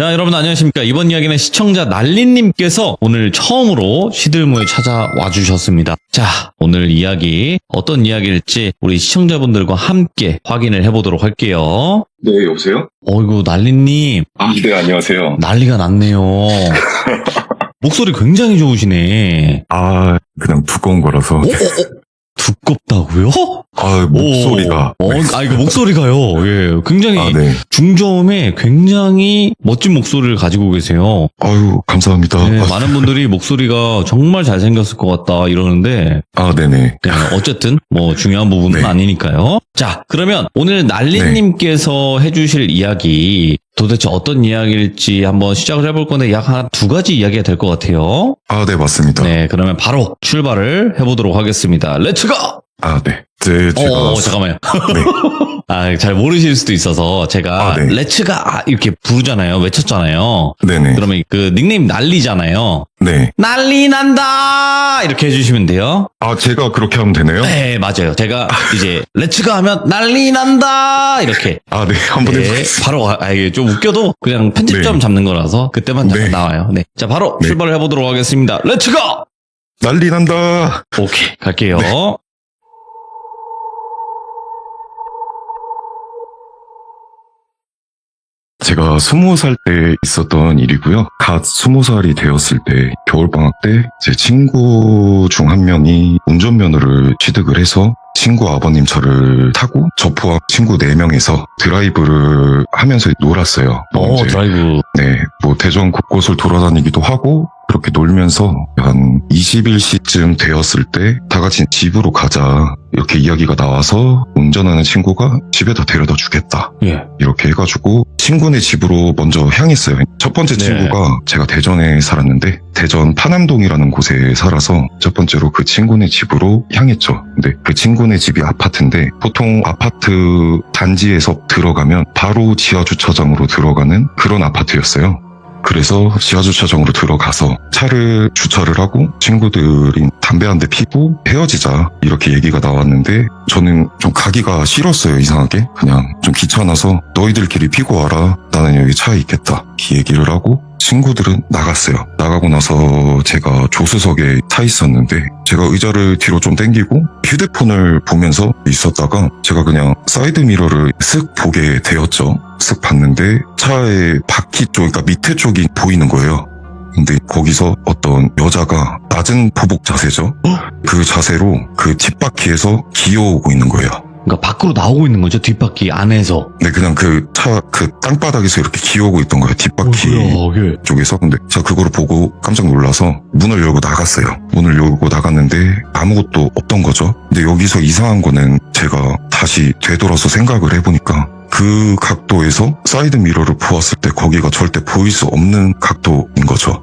자, 여러분 안녕하십니까. 이번 이야기는 시청자 날리님께서 오늘 처음으로 시들모에 찾아와 주셨습니다. 자, 오늘 이야기 어떤 이야기일지 우리 시청자분들과 함께 확인을 해보도록 할게요. 네, 여보세요? 어이구, 날리님. 네, 안녕하세요. 난리가 났네요. 목소리 굉장히 좋으시네. 그냥 두꺼운 거라서. 두껍다고요? 목소리가. 이거 목소리가요. 예, 굉장히 네. 중저음에 굉장히 멋진 목소리를 가지고 계세요. 감사합니다. 네, 많은 분들이 목소리가 정말 잘생겼을 것 같다 이러는데. 네네. 네, 어쨌든 뭐 중요한 부분은 네. 아니니까요. 자, 그러면 오늘 날리님께서 해주실 이야기 도대체 어떤 이야기일지 한번 시작을 해볼 건데 약 한 두 가지 이야기가 될 것 같아요. 네, 맞습니다. 네, 그러면 바로 출발을 해보도록 하겠습니다. 렛츠고! 네. 제가. 잠깐만요. 네. 잘 모르실 수도 있어서 제가 네. 렛츠가 이렇게 부르잖아요. 외쳤잖아요. 네네. 그러면 그 닉네임 난리잖아요. 네. 난리 난다! 이렇게 해주시면 돼요. 제가 그렇게 하면 되나요? 네, 맞아요. 제가 이제 렛츠가 하면 난리 난다! 이렇게. 네, 한번 네, 해보겠습니다. 바로 이게 좀 웃겨도 그냥 편집점 네. 잡는 거라서 그때만 잠깐 네. 나와요. 네. 자, 바로 네. 출발을 해보도록 하겠습니다. 렛츠고! 난리 난다! 오케이, 갈게요. 네. 제가 20살 때 있었던 일이고요. 갓 20살이 되었을 때 겨울방학 때 제 친구 중 한 명이 운전면허를 취득을 해서 친구 아버님 차를 타고 저포와 친구 4명에서 드라이브를 하면서 놀았어요. 이제 드라이브. 네, 대전 곳곳을 돌아다니기도 하고 그렇게 놀면서 한 21시쯤 되었을 때 다 같이 집으로 가자 이렇게 이야기가 나와서 운전하는 친구가 집에다 데려다 주겠다. 예. 이렇게 해가지고 친구네 집으로 먼저 향했어요. 첫 번째 네. 친구가 제가 대전에 살았는데 대전 파남동이라는 곳에 살아서 첫 번째로 그 친구네 집으로 향했죠. 근데 그 친구네 집이 아파트인데 보통 아파트 단지에서 들어가면 바로 지하주차장으로 들어가는 그런 아파트였어요. 그래서 지하주차장으로 들어가서 차를 주차를 하고 친구들이 담배 한 대 피고 헤어지자 이렇게 얘기가 나왔는데 저는 좀 가기가 싫었어요. 이상하게 그냥 좀 귀찮아서 너희들끼리 피고 와라, 나는 여기 차에 있겠다 이 얘기를 하고 친구들은 나갔어요. 나가고 나서 제가 조수석에 타 있었는데 제가 의자를 뒤로 좀 당기고 휴대폰을 보면서 있었다가 제가 그냥 사이드 미러를 쓱 보게 되었죠. 쓱 봤는데 차의 바퀴 쪽, 그러니까 밑에 쪽이 보이는 거예요. 근데 거기서 어떤 여자가 낮은 포복 자세죠. 그 자세로 그 뒷바퀴에서 기어오고 있는 거예요. 그러니까 밖으로 나오고 있는 거죠, 뒷바퀴 안에서. 네, 그냥 그 땅바닥에서 이렇게 기어오고 있던 거예요, 뒷바퀴 예. 쪽에서. 근데 제가 그거를 보고 깜짝 놀라서 문을 열고 나갔어요. 문을 열고 나갔는데 아무것도 없던 거죠. 근데 여기서 이상한 거는 제가 다시 되돌아서 생각을 해보니까 그 각도에서 사이드 미러를 보았을 때 거기가 절대 보일 수 없는 각도인 거죠.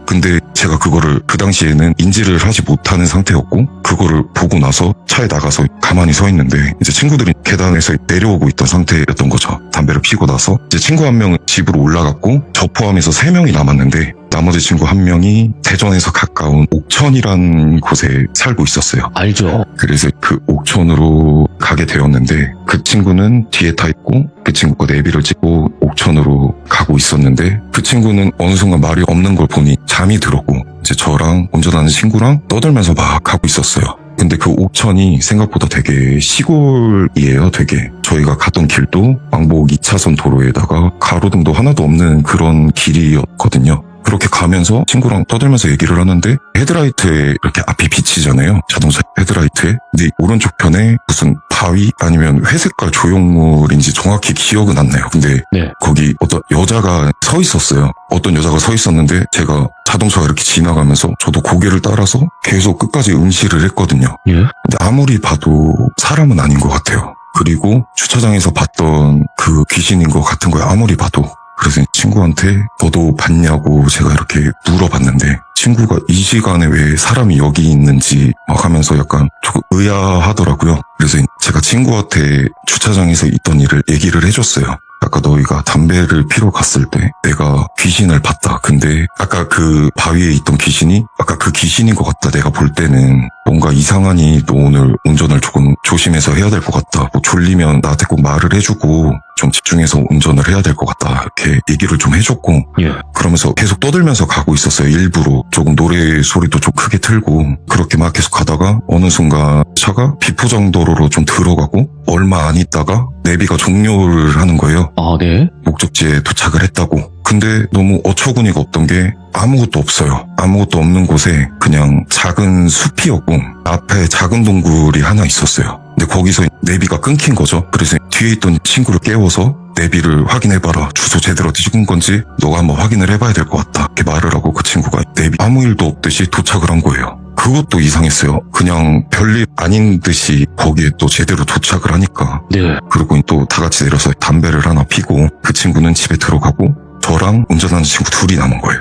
근데 제가 그거를 그 당시에는 인지를 하지 못하는 상태였고 그거를 보고 나서 차에 나가서 가만히 서 있는데 이제 친구들이 계단에서 내려오고 있던 상태였던 거죠. 담배를 피고 나서 이제 친구 한 명은 집으로 올라갔고 저 포함해서 3명이 남았는데 나머지 친구 한 명이 대전에서 가까운 옥천이라는 곳에 살고 있었어요. 알죠. 그래서 그 옥천으로 가게 되었는데 그 친구는 뒤에 타 있고 그 친구가 내비를 찍고 옥천으로 가고 있었는데 그 친구는 어느 순간 말이 없는 걸 보니 잠이 들었고 이제 저랑 운전하는 친구랑 떠들면서 막 가고 있었어요. 근데 그 옥천이 생각보다 되게 시골이에요. 되게 저희가 갔던 길도 왕복 2차선 도로에다가 가로등도 하나도 없는 그런 길이었거든요. 그렇게 가면서 친구랑 떠들면서 얘기를 하는데 헤드라이트에 이렇게 앞이 비치잖아요. 자동차 헤드라이트에. 근데 오른쪽 편에 무슨 바위 아니면 회색깔 조형물인지 정확히 기억은 안 나요. 근데 네. 거기 어떤 여자가 서 있었어요. 어떤 여자가 서 있었는데 제가 자동차가 이렇게 지나가면서 저도 고개를 따라서 계속 끝까지 응시를 했거든요. 예. 근데 아무리 봐도 사람은 아닌 것 같아요. 그리고 주차장에서 봤던 그 귀신인 것 같은 거예요. 아무리 봐도. 그래서 친구한테 너도 봤냐고 제가 이렇게 물어봤는데 친구가 이 시간에 왜 사람이 여기 있는지 막 하면서 약간 조금 의아하더라고요. 그래서 제가 친구한테 주차장에서 있던 일을 얘기를 해줬어요. 아까 너희가 담배를 피러 갔을 때 내가 귀신 귀신을 봤다. 근데 아까 그 바위에 있던 귀신이 아까 그 귀신인 것 같다. 내가 볼 때는 뭔가 이상하니 너 오늘 운전을 조금 조심해서 해야 될 것 같다. 뭐 졸리면 나한테 꼭 말을 해주고 좀 집중해서 운전을 해야 될 것 같다. 이렇게 얘기를 좀 해줬고 예. 그러면서 계속 떠들면서 가고 있었어요. 일부러 조금 노래 소리도 좀 크게 틀고 그렇게 막 계속 가다가 어느 순간 차가 비포장도로로 좀 들어가고 얼마 안 있다가 내비가 종료를 하는 거예요. 아, 네. 목적지에 도착을 했다고. 근데 너무 어처구니가 없던 게 아무것도 없어요. 아무것도 없는 곳에 그냥 작은 숲이었고 앞에 작은 동굴이 하나 있었어요. 근데 거기서 내비가 끊긴 거죠. 그래서 뒤에 있던 친구를 깨워서 내비를 확인해봐라. 주소 제대로 찍은 건지 너가 한번 확인을 해봐야 될 것 같다. 이렇게 말을 하고 그 친구가 내비 아무 일도 없듯이 도착을 한 거예요. 그것도 이상했어요. 그냥 별일 아닌 듯이 거기에 또 제대로 도착을 하니까. 네. 그리고 또 다 같이 내려서 담배를 하나 피고 그 친구는 집에 들어가고 저랑 운전하는 친구 둘이 남은 거예요.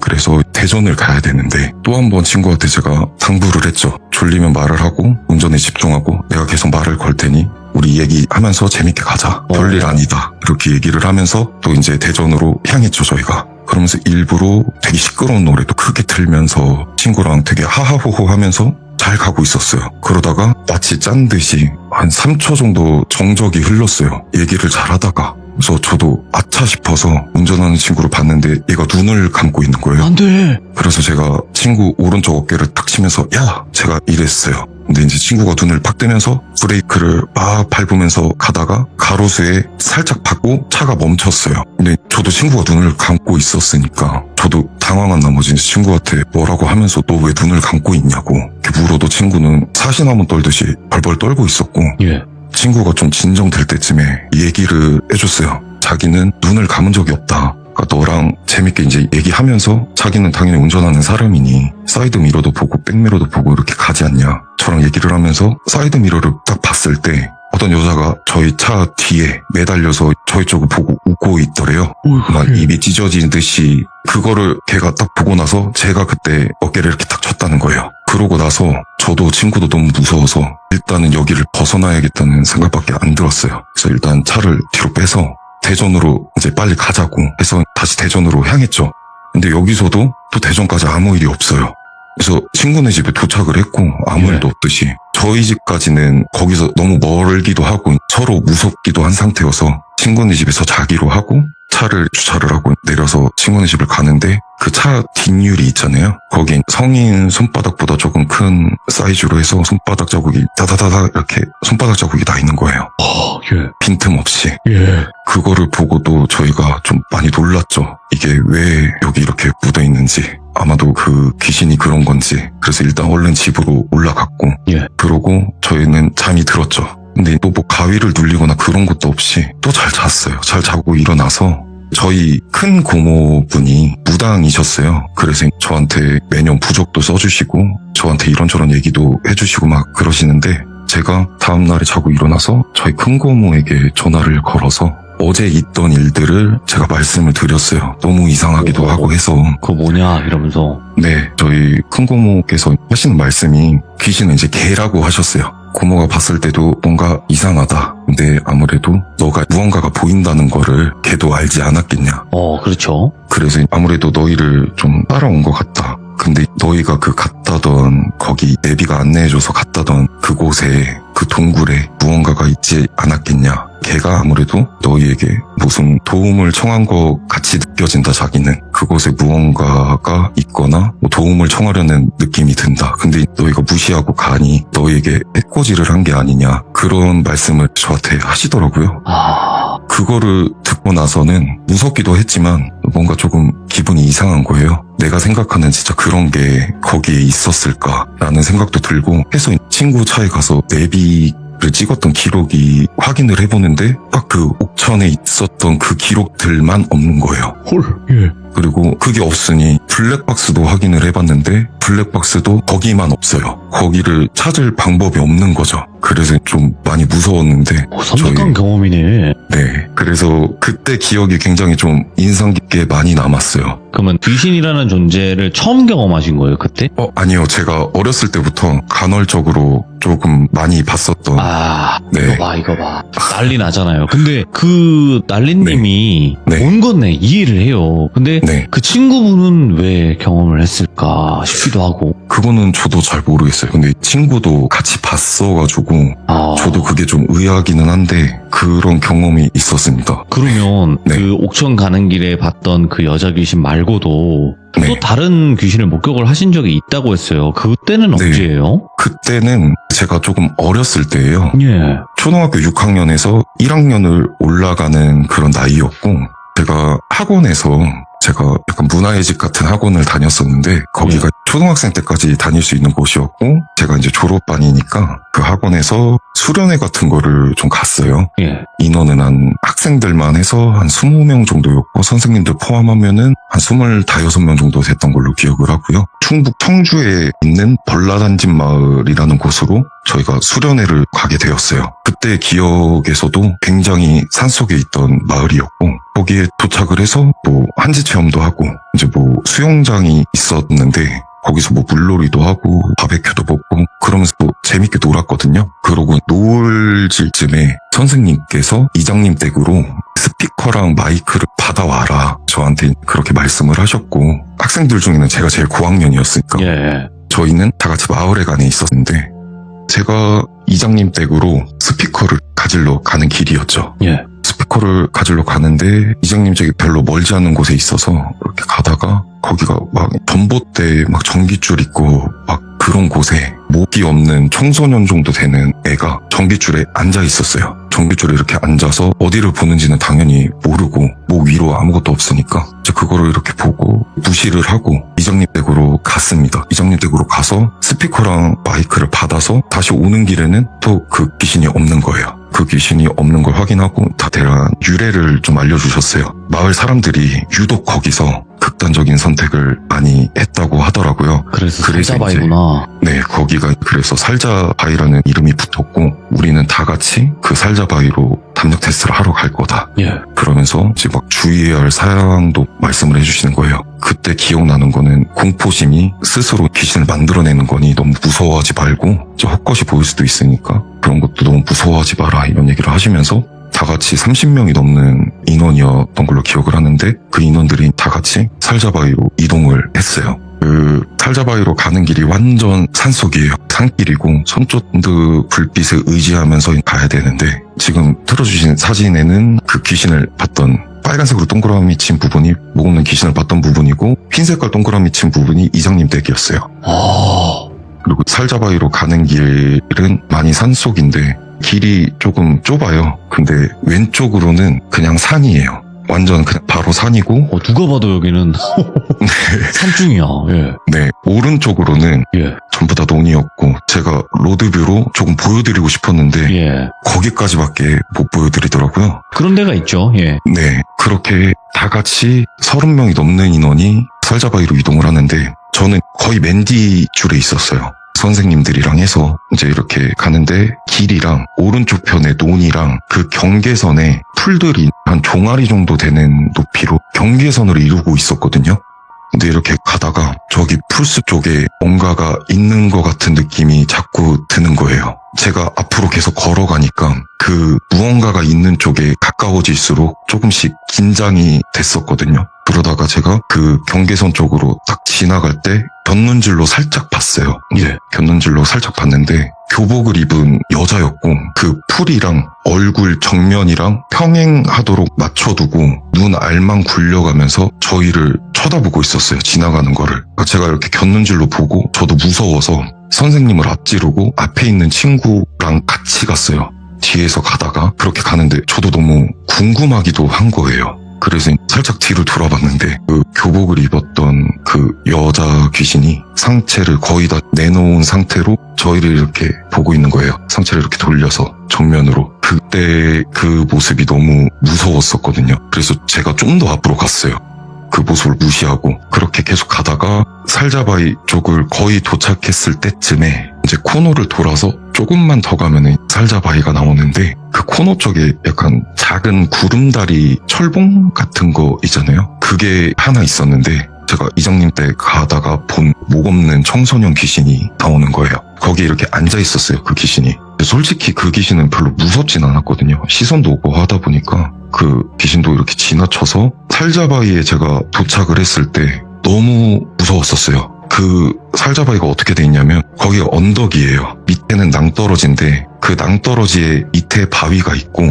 그래서 대전을 가야 되는데 또 한 번 친구한테 제가 당부를 했죠. 졸리면 말을 하고 운전에 집중하고 내가 계속 말을 걸 테니 우리 얘기하면서 재밌게 가자. 별일 아니다. 이렇게 얘기를 하면서 또 이제 대전으로 향했죠, 저희가. 그러면서 일부러 되게 시끄러운 노래도 크게 틀면서 친구랑 되게 하하호호 하면서 잘 가고 있었어요. 그러다가 마치 짠 듯이 한 3초 정도 정적이 흘렀어요. 얘기를 잘 하다가. 그래서 저도 아차 싶어서 운전하는 친구를 봤는데 얘가 눈을 감고 있는 거예요. 안 돼. 그래서 제가 친구 오른쪽 어깨를 탁 치면서 야! 제가 이랬어요. 근데 이제 친구가 눈을 팍 뜨면서 브레이크를 막 밟으면서 가다가 가로수에 살짝 밟고 차가 멈췄어요. 근데 저도 친구가 눈을 감고 있었으니까 저도 당황한 나머지 친구한테 뭐라고 하면서 너 왜 눈을 감고 있냐고 이렇게 물어도 친구는 사시나무 떨듯이 벌벌 떨고 있었고 예. 친구가 좀 진정될 때쯤에 얘기를 해줬어요. 자기는 눈을 감은 적이 없다. 그러니까 너랑 재밌게 이제 얘기하면서 자기는 당연히 운전하는 사람이니 사이드 미러도 보고 백미러도 보고 이렇게 가지 않냐. 저랑 얘기를 하면서 사이드 미러를 딱 봤을 때 어떤 여자가 저희 차 뒤에 매달려서 저희 쪽을 보고 웃고 있더래요. 막 입이 찢어지듯이. 그거를 걔가 딱 보고 나서 제가 그때 어깨를 이렇게 딱 쳤다는 거예요. 그러고 나서 저도 친구도 너무 무서워서 일단은 여기를 벗어나야겠다는 생각밖에 안 들었어요. 그래서 일단 차를 뒤로 빼서 대전으로 이제 빨리 가자고 해서 다시 대전으로 향했죠. 근데 여기서도 또 대전까지 아무 일이 없어요. 그래서 친구네 집에 도착을 했고 아무 일도 없듯이 저희 집까지는 거기서 너무 멀기도 하고 서로 무섭기도 한 상태여서 친구네 집에서 자기로 하고 차를 주차를 하고 내려서 친구네 집을 가는데 그 차 뒷유리 있잖아요. 거긴 성인 손바닥보다 조금 큰 사이즈로 해서 손바닥 자국이 다다다다 이렇게 손바닥 자국이 나 있는 거예요. 예. 빈틈없이. 예. 그거를 보고도 저희가 좀 많이 놀랐죠. 이게 왜 여기 이렇게 묻어 있는지. 아마도 그 귀신이 그런 건지. 그래서 일단 얼른 집으로 올라갔고. 예. 그러고 저희는 잠이 들었죠. 근데 또 뭐 가위를 눌리거나 그런 것도 없이 또 잘 잤어요. 잘 자고 일어나서 저희 큰 고모분이 무당이셨어요. 그래서 저한테 매년 부적도 써주시고 저한테 이런저런 얘기도 해주시고 막 그러시는데 제가 다음날에 자고 일어나서 저희 큰 고모에게 전화를 걸어서 어제 있던 일들을 제가 말씀을 드렸어요. 너무 이상하기도 하고 해서. 그거 뭐냐 이러면서. 네, 저희 큰 고모께서 하시는 말씀이 귀신은 이제 개라고 하셨어요. 고모가 봤을 때도 뭔가 이상하다. 근데 아무래도 너가 무언가가 보인다는 거를 걔도 알지 않았겠냐. 그렇죠. 그래서 아무래도 너희를 좀 따라온 것 같다. 근데 너희가 그 갔다던 거기 내비가 안내해줘서 갔다던 그곳에 그 동굴에 무언가가 있지 않았겠냐. 걔가 아무래도 너희에게 무슨 도움을 청한 것 같이 느껴진다. 자기는 그곳에 무언가가 있거나 뭐 도움을 청하려는 느낌이 든다. 근데 너희가 무시하고 가니 너희에게 해코지를 한 게 아니냐. 그런 말씀을 저한테 하시더라고요. 그거를 듣고 나서는 무섭기도 했지만 뭔가 조금 기분이 이상한 거예요. 내가 생각하는 진짜 그런 게 거기에 있었을까라는 생각도 들고 해서 친구 차에 가서 내비를 찍었던 기록이 확인을 해보는데 딱 그 옥천에 있었던 그 기록들만 없는 거예요. 헐. 예. 그리고 그게 없으니 블랙박스도 확인을 해봤는데 블랙박스도 거기만 없어요. 거기를 찾을 방법이 없는 거죠. 그래서 좀 많이 무서웠는데 섬뜩한 경험이네. 네, 그래서 그때 기억이 굉장히 좀 인상 깊게 많이 남았어요. 그러면 귀신이라는 존재를 처음 경험하신 거예요, 그때? 아니요. 제가 어렸을 때부터 간헐적으로 조금 많이 봤었던. 아, 네. 이거 봐. 난리 나잖아요. 근데 그 난리님이 네. 본 건네 이해를 해요. 근데 네. 그 친구분은 왜 경험을 했을까 싶기도 하고. 그거는 저도 잘 모르겠어요. 근데 친구도 같이 봤어가지고 아, 저도 그게 좀 의아하기는 한데 그런 경험이 있었습니다. 그러면 네. 그 옥천 가는 길에 봤던 그 여자 귀신 말고도 네. 또 다른 귀신을 목격을 하신 적이 있다고 했어요. 그때는 네. 언제예요? 그때는 제가 조금 어렸을 때예요. 예. 초등학교 6학년에서 1학년을 올라가는 그런 나이였고 제가 학원에서 제가 약간 문화의 집 같은 학원을 다녔었는데 거기가 초등학생 때까지 다닐 수 있는 곳이었고 제가 이제 졸업반이니까 그 학원에서 수련회 같은 거를 좀 갔어요. 예. 인원은 한 학생들만 해서 한 20명 정도였고 선생님들 포함하면은 한 25명 정도 됐던 걸로 기억을 하고요. 충북 청주에 있는 벌라단집 마을이라는 곳으로 저희가 수련회를 가게 되었어요. 그때 기억에서도 굉장히 산속에 있던 마을이었고 거기에 도착을 해서 뭐 한지 체험도 하고 이제 뭐 수영장이 있었는데 거기서 뭐 물놀이도 하고 바베큐도 먹고 그러면서 또 재밌게 놀았거든요. 그러고 노을 질쯤에 선생님께서 이장님 댁으로 스피커랑 마이크를 받아와라 저한테 그렇게 말씀을 하셨고 학생들 중에는 제가 제일 고학년이었으니까 예. 저희는 다 같이 마을회관에 있었는데 제가 이장님 댁으로 스피커를 가지러 가는 길이었죠. 예. 스피커를 가지러 가는데 이장님 댁이 별로 멀지 않은 곳에 있어서 이렇게 가다가 거기가 막 전봇대 막 전기줄 있고 막 그런 곳에 목이 없는 청소년 정도 되는 애가 전기줄에 앉아 있었어요. 전기줄에 이렇게 앉아서 어디를 보는지는 당연히 모르고 목 위로 아무것도 없으니까 이제 그거를 이렇게 보고 무시를 하고 이장님 댁으로 갔습니다. 이장님 댁으로 가서 스피커랑 마이크를 받아서 다시 오는 길에는 또 그 귀신이 없는 거예요. 그 귀신이 없는 걸 확인하고 다 대략 유래를 좀 알려주셨어요. 마을 사람들이 유독 거기서 극단적인 선택을 많이 했다고 하더라고요. 그래서 그래서 살자바이구나. 네, 거기가 그래서 살자바위라는 이름이 붙었고 우리는 다 같이 그 살자바위로 담력 테스트를 하러 갈 거다. 예. 그러면서 이제 막 주의해야 할 사항도 말씀을 해주시는 거예요. 그때 기억나는 거는 공포심이 스스로 귀신을 만들어내는 거니 너무 무서워하지 말고 이제 헛것이 보일 수도 있으니까 그런 것도 너무 무서워하지 마라 이런 얘기를 하시면서 다 같이 30명이 넘는 인원이었던 걸로 기억을 하는데 그 인원들이 다 같이 살자바위로 이동을 했어요. 그 살자바위로 가는 길이 완전 산속이에요. 산길이고 손전등 불빛을 의지하면서 가야 되는데 지금 틀어주신 사진에는 그 귀신을 봤던 빨간색으로 동그라미 친 부분이 목 없는 귀신을 봤던 부분이고 흰색깔 동그라미 친 부분이 이장님 댁이었어요. 아, 그리고 살자바위로 가는 길은 많이 산속인데 길이 조금 좁아요. 근데 왼쪽으로는 그냥 산이에요. 완전 그냥 바로 산이고 누가 봐도 여기는 산중이야. 예. 네 오른쪽으로는 예. 전부 다 논이었고 제가 로드뷰로 조금 보여드리고 싶었는데 예. 거기까지밖에 못 보여드리더라고요. 그런 데가 있죠. 예. 네 그렇게 다 같이 30명이 넘는 인원이 살자바위로 이동을 하는데 저는 거의 맨 뒤줄에 있었어요. 선생님들이랑 해서 이제 이렇게 가는데 길이랑 오른쪽 편에 논이랑 그 경계선에 풀들이 한 종아리 정도 되는 높이로 경계선을 이루고 있었거든요. 근데 이렇게 가다가 저기 풀숲 쪽에 뭔가가 있는 것 같은 느낌이 자꾸 드는 거예요. 제가 앞으로 계속 걸어가니까 그 무언가가 있는 쪽에 가까워질수록 조금씩 긴장이 됐었거든요. 그러다가 제가 그 경계선 쪽으로 딱 지나갈 때 곁눈질로 살짝 봤어요. 예. 곁눈질로 살짝 봤는데 교복을 입은 여자였고 그 풀이랑 얼굴 정면이랑 평행하도록 맞춰두고 눈 알만 굴려가면서 저희를 쳐다보고 있었어요. 지나가는 거를. 제가 이렇게 곁눈질로 보고 저도 무서워서 선생님을 앞지르고 앞에 있는 친구랑 같이 갔어요. 뒤에서 가다가 그렇게 가는데 저도 너무 궁금하기도 한 거예요. 그래서 살짝 뒤를 돌아봤는데 그 교복을 입었던 그 여자 귀신이 상체를 거의 다 내놓은 상태로 저희를 이렇게 보고 있는 거예요. 상체를 이렇게 돌려서 정면으로. 그때 그 모습이 너무 무서웠었거든요. 그래서 제가 좀 더 앞으로 갔어요. 그 모습을 무시하고 그렇게 계속 가다가 살자바위 쪽을 거의 도착했을 때쯤에 이제 코너를 돌아서 조금만 더 가면은 살자바위가 나오는데 그 코너 쪽에 약간 작은 구름다리 철봉 같은 거 있잖아요. 그게 하나 있었는데 제가 이장님 때 가다가 본 목 없는 청소년 귀신이 나오는 거예요. 거기에 이렇게 앉아 있었어요, 그 귀신이. 솔직히 그 귀신은 별로 무섭진 않았거든요. 시선도 오고 하다 보니까 그 귀신도 이렇게 지나쳐서 살자바위에 제가 도착을 했을 때 너무 무서웠었어요. 그 살자바위가 어떻게 돼 있냐면 거기가 언덕이에요. 밑에는 낭떠러지인데 그 낭떠러지에 밑에 바위가 있고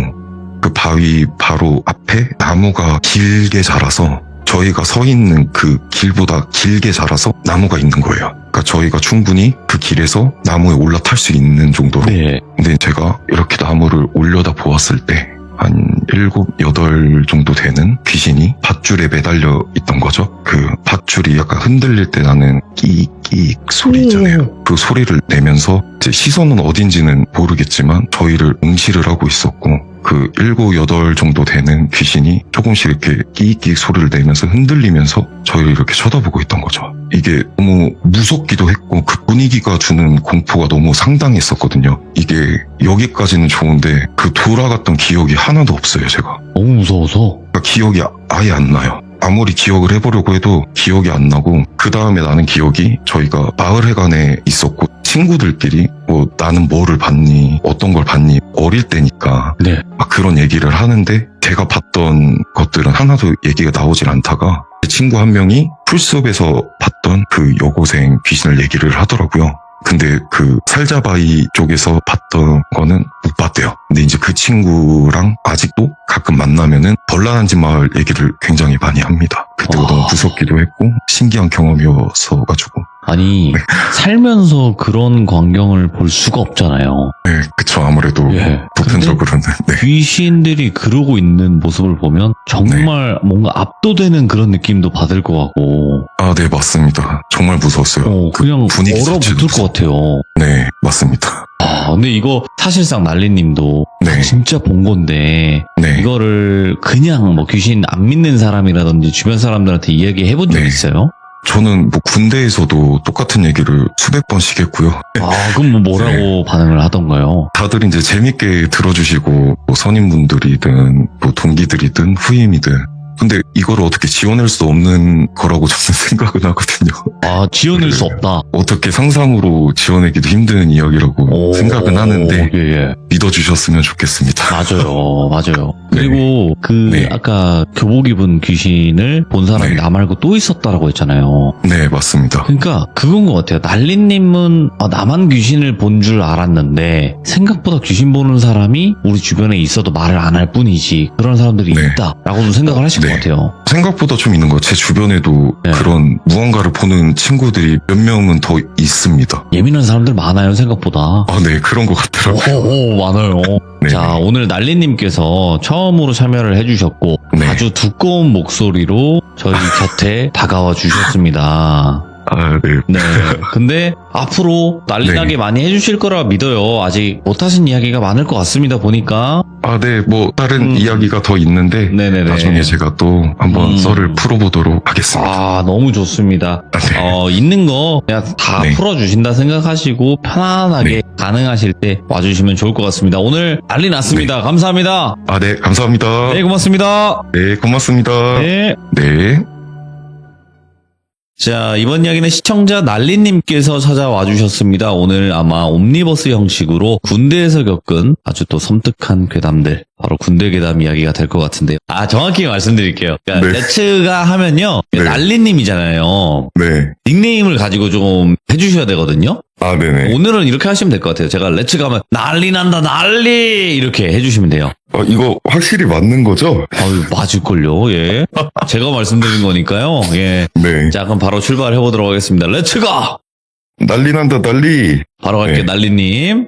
그 바위 바로 앞에 나무가 길게 자라서 저희가 서 있는 그 길보다 길게 자라서 나무가 있는 거예요. 그러니까 저희가 충분히 그 길에서 나무에 올라탈 수 있는 정도로. 네. 근데 제가 이렇게 나무를 올려다 보았을 때 한 7, 8 정도 되는 귀신이 밧줄에 매달려 있던 거죠. 그 밧줄이 약간 흔들릴 때 나는 끼익 소리 있잖아요. 그 소리를 내면서 제 시선은 어딘지는 모르겠지만 저희를 응시를 하고 있었고 그 7, 8 정도 되는 귀신이 조금씩 이렇게 끼익 소리를 내면서 흔들리면서 저희를 이렇게 쳐다보고 있던 거죠. 이게 너무 무섭기도 했고 그 분위기가 주는 공포가 너무 상당했었거든요. 이게 여기까지는 좋은데 그 돌아갔던 기억이 하나도 없어요, 제가. 너무 무서워서. 그러니까 기억이 아예 안 나요. 아무리 기억을 해보려고 해도 기억이 안 나고 그 다음에 나는 기억이 저희가 마을회관에 있었고 친구들끼리 뭐 나는 뭐를 봤니 어떤 걸 봤니 어릴 때니까 네. 막 그런 얘기를 하는데 제가 봤던 것들은 하나도 얘기가 나오질 않다가 제 친구 한 명이 풀숲에서 봤던 그 여고생 귀신을 얘기를 하더라고요. 근데 그 살자바위 쪽에서 봤던 거는 못 봤대요. 근데 이제 그 친구랑 아직도 가끔 만나면은 벌라난지 마을 얘기를 굉장히 많이 합니다. 그때가 너무 무섭기도 했고 신기한 경험이어서 가지고. 아니, 살면서 그런 광경을 볼 수가 없잖아요. 네, 그쵸. 아무래도 예. 보편적으로는. 네. 귀신들이 그러고 있는 모습을 보면 정말 뭔가 압도되는 그런 느낌도 받을 것 같고. 아, 네, 맞습니다. 정말 무서웠어요. 그냥 분위기 얼어붙을 자체도 것 같아요. 네, 맞습니다. 아, 근데 이거 사실상 난리님도 네. 진짜 본 건데 네. 이거를 그냥 뭐 귀신 안 믿는 사람이라든지 주변 사람들한테 이야기해 본 적 네. 있어요? 저는 뭐 군대에서도 똑같은 얘기를 수백 번씩 했고요. 아, 그럼 뭐라고 반응을 하던가요? 다들 이제 재밌게 들어주시고 뭐 선임분들이든 뭐 동기들이든 후임이든 근데 이거를 어떻게 지원할 수 없는 거라고 저는 생각은 하거든요. 아, 지어낼 수 없다. 어떻게 상상으로 지원하기도 힘든 이야기라고 생각은 하는데 예, 예. 믿어주셨으면 좋겠습니다. 맞아요, 맞아요. 네. 그리고 그 네. 아까 교복 입은 귀신을 본 사람이 네. 나 말고 또 있었다라고 했잖아요. 네, 맞습니다. 그러니까 그건 것 같아요. 난리님은 나만 귀신을 본 줄 알았는데 생각보다 귀신 보는 사람이 우리 주변에 있어도 말을 안 할 뿐이지 그런 사람들이 네. 있다라고도 생각을 하신 네. 것 같아요. 생각보다 좀 있는 거. 제 주변에도 네. 그런 무언가를 보는 친구들이 몇 명은 더 있습니다. 예민한 사람들 많아요, 생각보다. 아, 네, 그런 것 같더라고요. 오, 많아요. 네. 자, 오늘 난리님께서 처음으로 참여를 해주셨고 네. 아주 두꺼운 목소리로 저희 곁에 다가와 주셨습니다. 아, 네. 네. 근데 앞으로 난리나게 네. 많이 해주실 거라 믿어요. 아직 못하신 이야기가 많을 것 같습니다, 보니까. 아, 네, 뭐 다른 이야기가 더 있는데 네네네. 나중에 제가 또 한번 썰을 풀어보도록 하겠습니다. 아, 너무 좋습니다. 아, 네. 있는 거 그냥 다 네. 풀어주신다 생각하시고 편안하게 네. 가능하실 때 와주시면 좋을 것 같습니다. 오늘 난리 났습니다. 감사합니다. 아, 네, 감사합니다. 네, 고맙습니다. 네, 고맙습니다. 네. 네. 자, 이번 이야기는 시청자 난리님께서 찾아와 주셨습니다. 오늘 아마 옴니버스 형식으로 군대에서 겪은 아주 또 섬뜩한 괴담들, 바로 군대 괴담 이야기가 될 것 같은데요. 아, 정확히 말씀드릴게요. 그러니까 네. 레츠가 하면요, 네. 난리님이잖아요. 네. 닉네임을 가지고 좀 해주셔야 되거든요. 아, 네네. 오늘은 이렇게 하시면 될 것 같아요. 제가 레츠 가면 난리 난다 난리 이렇게 해주시면 돼요. 이거 확실히 맞는 거죠? 아유, 맞을걸요. 예. 제가 말씀드린 거니까요. 예. 네. 자, 그럼 바로 출발해 보도록 하겠습니다. 레츠 가! 난리 난다, 난리. 바로 갈게요. 네. 난리님.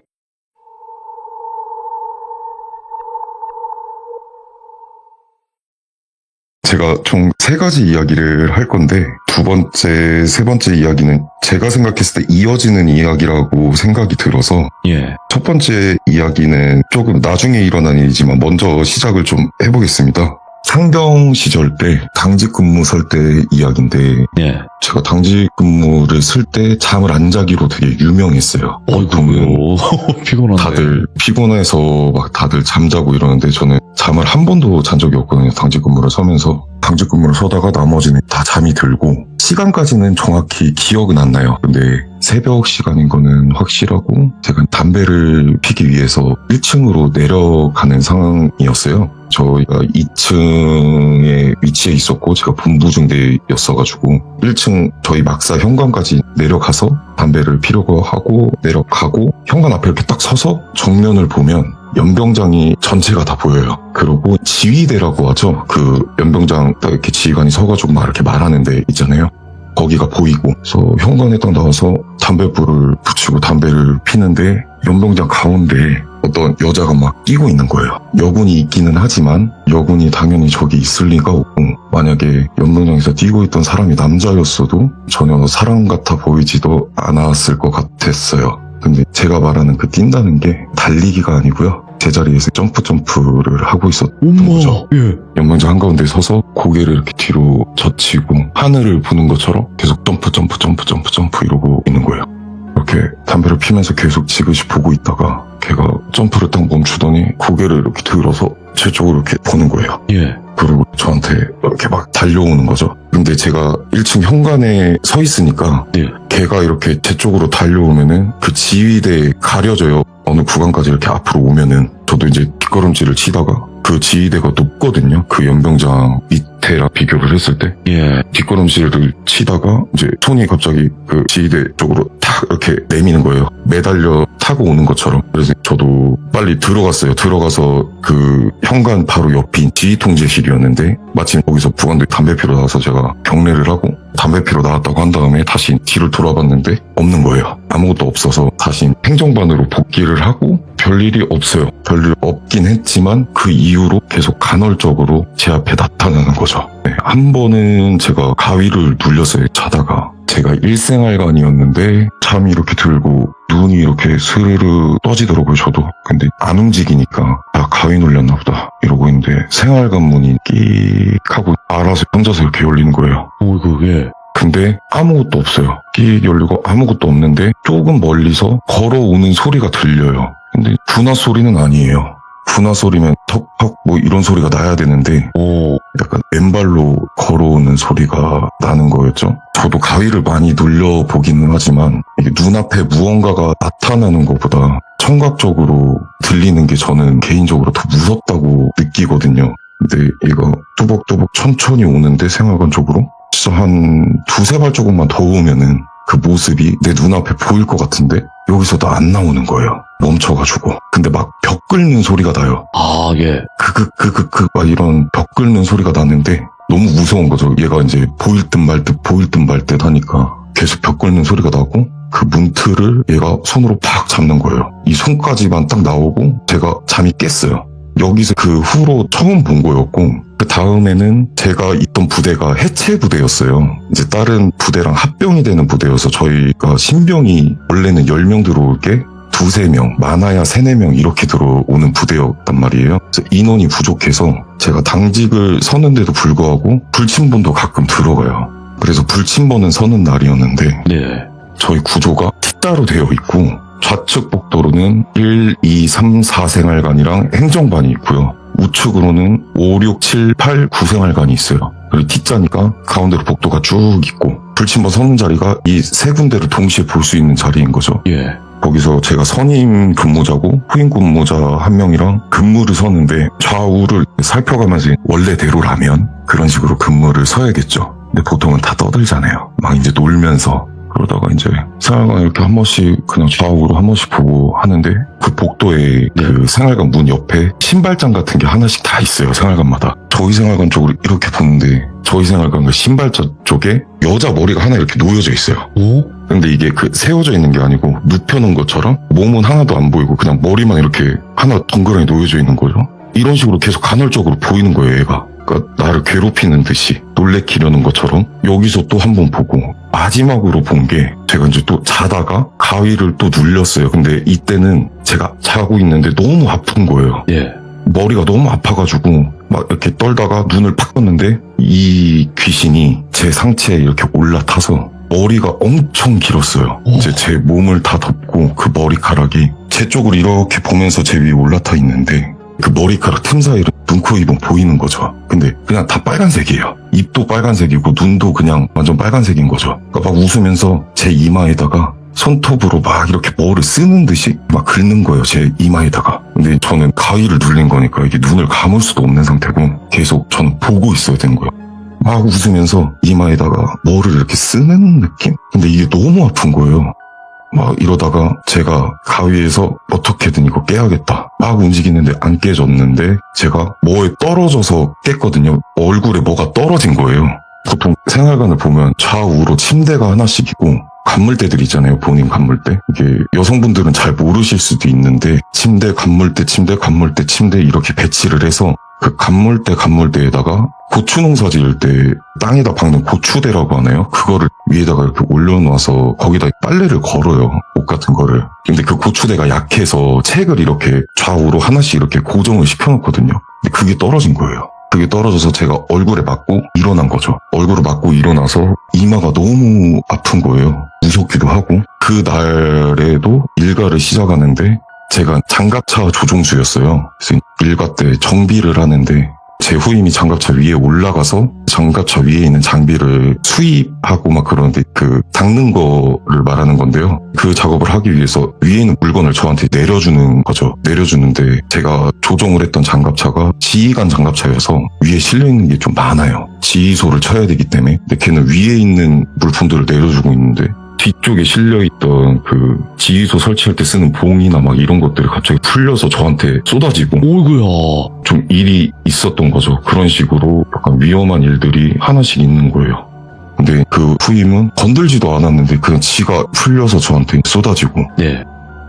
제가 총 3가지 이야기를 할 건데 두 번째, 세 번째 이야기는 제가 생각했을 때 이어지는 이야기라고 생각이 들어서 예. 첫 번째 이야기는 조금 나중에 일어난 일이지만 먼저 시작을 좀 해보겠습니다. 상병 시절 때 당직 근무 설 때 이야기인데 예. 제가 당직 근무를 쓸 때 잠을 안 자기로 되게 유명했어요. 보통은 어이구, 피곤한데. 다들 피곤해서 막 다들 잠자고 이러는데 저는 잠을 한 번도 잔 적이 없거든요. 당직 근무를 서면서. 당직 근무를 서다가 나머지는 다 잠이 들고 시간까지는 정확히 기억은 안 나요. 근데 새벽 시간인 거는 확실하고 제가 담배를 피기 위해서 1층으로 내려가는 상황이었어요. 저희가 2층에 위치해 있었고 제가 본부중대였어가지고 1층 저희 막사 현관까지 내려가서 담배를 피려고 하고 내려가고 현관 앞에 이렇게 딱 서서 정면을 보면 연병장이 전체가 다 보여요. 그리고 지휘대라고 하죠. 그 연병장 딱 이렇게 지휘관이 서가지고 막 이렇게 말하는 데 있잖아요. 거기가 보이고 그래서 현관에 딱 나와서 담배불을 붙이고 담배를 피는데 연병장 가운데 어떤 여자가 막 뛰고 있는 거예요. 여군이 있기는 하지만 여군이 당연히 저기 있을 리가 없고 만약에 연병장에서 뛰고 있던 사람이 남자였어도 전혀 사람 같아 보이지도 않았을 것 같았어요. 근데 제가 말하는 그 뛴다는 게 달리기가 아니고요. 제자리에서 점프를 하고 있었던 거죠. 예. 연병장 한가운데 서서 고개를 이렇게 뒤로 젖히고 하늘을 보는 것처럼 계속 점프 이러고 있는 거예요. 이렇게 담배를 피면서 계속 지그시 보고 있다가 걔가 점프를 딱 멈추더니 고개를 이렇게 들어서 제 쪽으로 이렇게 보는 거예요. 예. 그리고 저한테 이렇게 막 달려오는 거죠. 근데 제가 1층 현관에 서 있으니까 예. 걔가 이렇게 제 쪽으로 달려오면은 그 지휘대에 가려져요. 어느 구간까지 이렇게 앞으로 오면은 저도 이제 뒷걸음질을 치다가 그 지휘대가 높거든요. 그 연병장 밑에랑 비교를 했을 때 예. 뒷걸음질을 치다가 이제 손이 갑자기 그 지휘대 쪽으로 탁 이렇게 내미는 거예요. 매달려 타고 오는 것처럼. 그래서 저도 빨리 들어갔어요. 들어가서 그 현관 바로 옆인 지휘 통제실이었는데 마침 거기서 부관들 담배 피러 나와서 제가 경례를 하고 담배 피러 나왔다고 한 다음에 다시 뒤를 돌아봤는데 없는 거예요. 아무것도 없어서 다시 행정반으로 복귀를 하고 별일이 없어요. 별일 없긴 했지만 그 이후로 계속 간헐적으로 제 앞에 나타나는 거죠. 네, 한 번은 제가 가위를 눌렸어요. 자다가. 제가 일생활관이었는데 잠이 이렇게 들고 눈이 이렇게 스르르 떠지더라고요. 저도. 근데 안 움직이니까 아 가위 눌렸나 보다 이러고 있는데 생활관 문이 끽 하고 알아서 혼자서 이렇게 열리는 거예요. 어이구, 예. 근데 아무것도 없어요. 끽 열리고 아무것도 없는데 조금 멀리서 걸어오는 소리가 들려요. 근데 분화 소리는 아니에요. 분화 소리면 턱턱 뭐 이런 소리가 나야 되는데 오. 약간 맨발로 걸어오는 소리가 나는 거였죠. 저도 가위를 많이 눌려보기는 하지만 이게 눈앞에 무언가가 나타나는 것보다 청각적으로 들리는 게 저는 개인적으로 더 무섭다고 느끼거든요. 근데 얘가 뚜벅뚜벅 천천히 오는데 생활관 쪽으로 진짜 한 두세 발자국만 더 오면은 그 모습이 내 눈앞에 보일 것 같은데 여기서도 안 나오는 거예요. 멈춰가지고. 근데 막 벽 끓는 소리가 나요. 아, 예. 크크크크크 막 이런 벽 끓는 소리가 나는데 너무 무서운 거죠. 얘가 이제 보일 듯 말 듯 하니까 계속 벽 끓는 소리가 나고 그 문틀을 얘가 손으로 팍 잡는 거예요. 이 손까지만 딱 나오고 제가 잠이 깼어요. 여기서 그 후로 처음 본 거였고 그 다음에는 제가 있던 부대가 해체 부대였어요. 이제 다른 부대랑 합병이 되는 부대여서 저희가 신병이 원래는 10명 들어올 게 두세 명, 많아야 3-4명 이렇게 들어오는 부대였단 말이에요. 그래서 인원이 부족해서 제가 당직을 서는데도 불구하고 불침번도 가끔 들어가요. 그래서 불침번은 서는 날이었는데 네. 저희 구조가 T자로 되어 있고 좌측 복도로는 1, 2, 3, 4 생활관이랑 행정반이 있고요. 우측으로는 5, 6, 7, 8, 9 생활관이 있어요. 그리고 T자니까 가운데로 복도가 쭉 있고 불침번 서는 자리가 이 세 군데를 동시에 볼 수 있는 자리인 거죠. 예. 거기서 제가 선임 근무자고 후임 근무자 한 명이랑 근무를 서는데 좌우를 살펴가면서 원래대로라면 그런 식으로 근무를 서야겠죠. 근데 보통은 다 떠들잖아요. 막 이제 놀면서 그러다가 이제 생활관 이렇게 한 번씩 그냥 좌우로 한 번씩 보고 하는데 그 복도에 그 생활관 문 옆에 신발장 같은 게 하나씩 다 있어요. 생활관마다. 저희 생활관 쪽으로 이렇게 보는데 저희 생활관 그 신발장 쪽에 여자 머리가 하나 이렇게 놓여져 있어요. 오? 근데 이게 그 세워져 있는 게 아니고 눕혀놓은 것처럼 몸은 하나도 안 보이고 그냥 머리만 이렇게 하나 덩그러니 놓여져 있는 거죠. 이런 식으로 계속 간헐적으로 보이는 거예요, 얘가. 그러니까 나를 괴롭히는 듯이 놀래키려는 것처럼 여기서 또 한 번 보고 마지막으로 본 게 제가 이제 또 자다가 가위를 또 눌렸어요. 근데 이때는 제가 자고 있는데 너무 아픈 거예요. 예. 머리가 너무 아파가지고 막 이렇게 떨다가 눈을 팍 떴는데 이 귀신이 제 상체에 이렇게 올라타서 머리가 엄청 길었어요. 이제 제 몸을 다 덮고 그 머리카락이 제 쪽으로 이렇게 보면서 제 위에 올라타 있는데 그 머리카락 틈 사이로 눈, 코, 입은 보이는 거죠. 근데 그냥 다 빨간색이에요. 입도 빨간색이고 눈도 그냥 완전 빨간색인 거죠. 그러니까 막 웃으면서 제 이마에다가 손톱으로 막 이렇게 뭐를 쓰는 듯이 막 긁는 거예요, 제 이마에다가. 근데 저는 가위를 눌린 거니까 이게 눈을 감을 수도 없는 상태고 계속 저는 보고 있어야 되는 거예요. 막 웃으면서 이마에다가 뭐를 이렇게 쓰는 느낌? 근데 이게 너무 아픈 거예요. 막 이러다가 제가 가위에서 어떻게든 이거 깨야겠다. 막 움직이는데 안 깨졌는데 제가 뭐에 떨어져서 깼거든요. 얼굴에 뭐가 떨어진 거예요. 보통 생활관을 보면 좌우로 침대가 하나씩 있고 간물대들 있잖아요. 본인 간물대. 이게 여성분들은 잘 모르실 수도 있는데 침대, 간물대, 침대, 간물대, 침대 이렇게 배치를 해서 그 간물대에다가 고추 농사 지을 때 땅에다 박는 고추대라고 하나요? 그거를 위에다가 이렇게 올려놓아서 거기다 빨래를 걸어요. 옷 같은 거를. 근데 그 고추대가 약해서 책을 이렇게 좌우로 하나씩 이렇게 고정을 시켜놓거든요. 근데 그게 떨어진 거예요. 그게 떨어져서 제가 얼굴에 맞고 일어난 거죠. 얼굴을 맞고 일어나서 이마가 너무 아픈 거예요. 무섭기도 하고. 그 날에도 일과를 시작하는데 제가 장갑차 조종수였어요. 그래서 일과 때 정비를 하는데 제 후임이 장갑차 위에 올라가서 장갑차 위에 있는 장비를 수입하고 막 그러는데 그 닦는 거를 말하는 건데요. 그 작업을 하기 위해서 위에 있는 물건을 저한테 내려주는 거죠. 내려주는데 제가 조종을 했던 장갑차가 지휘관 장갑차여서 위에 실려있는 게 좀 많아요. 지휘소를 쳐야 되기 때문에. 근데 걔는 위에 있는 물품들을 내려주고 있는데 뒤쪽에 실려있던 그 지휘소 설치할 때 쓰는 봉이나 막 이런 것들이 갑자기 풀려서 저한테 쏟아지고 오이구야. 좀 일이 있었던 거죠. 그런 식으로 약간 위험한 일들이 하나씩 있는 거예요. 근데 그 후임은 건들지도 않았는데 그냥 지가 풀려서 저한테 쏟아지고 네.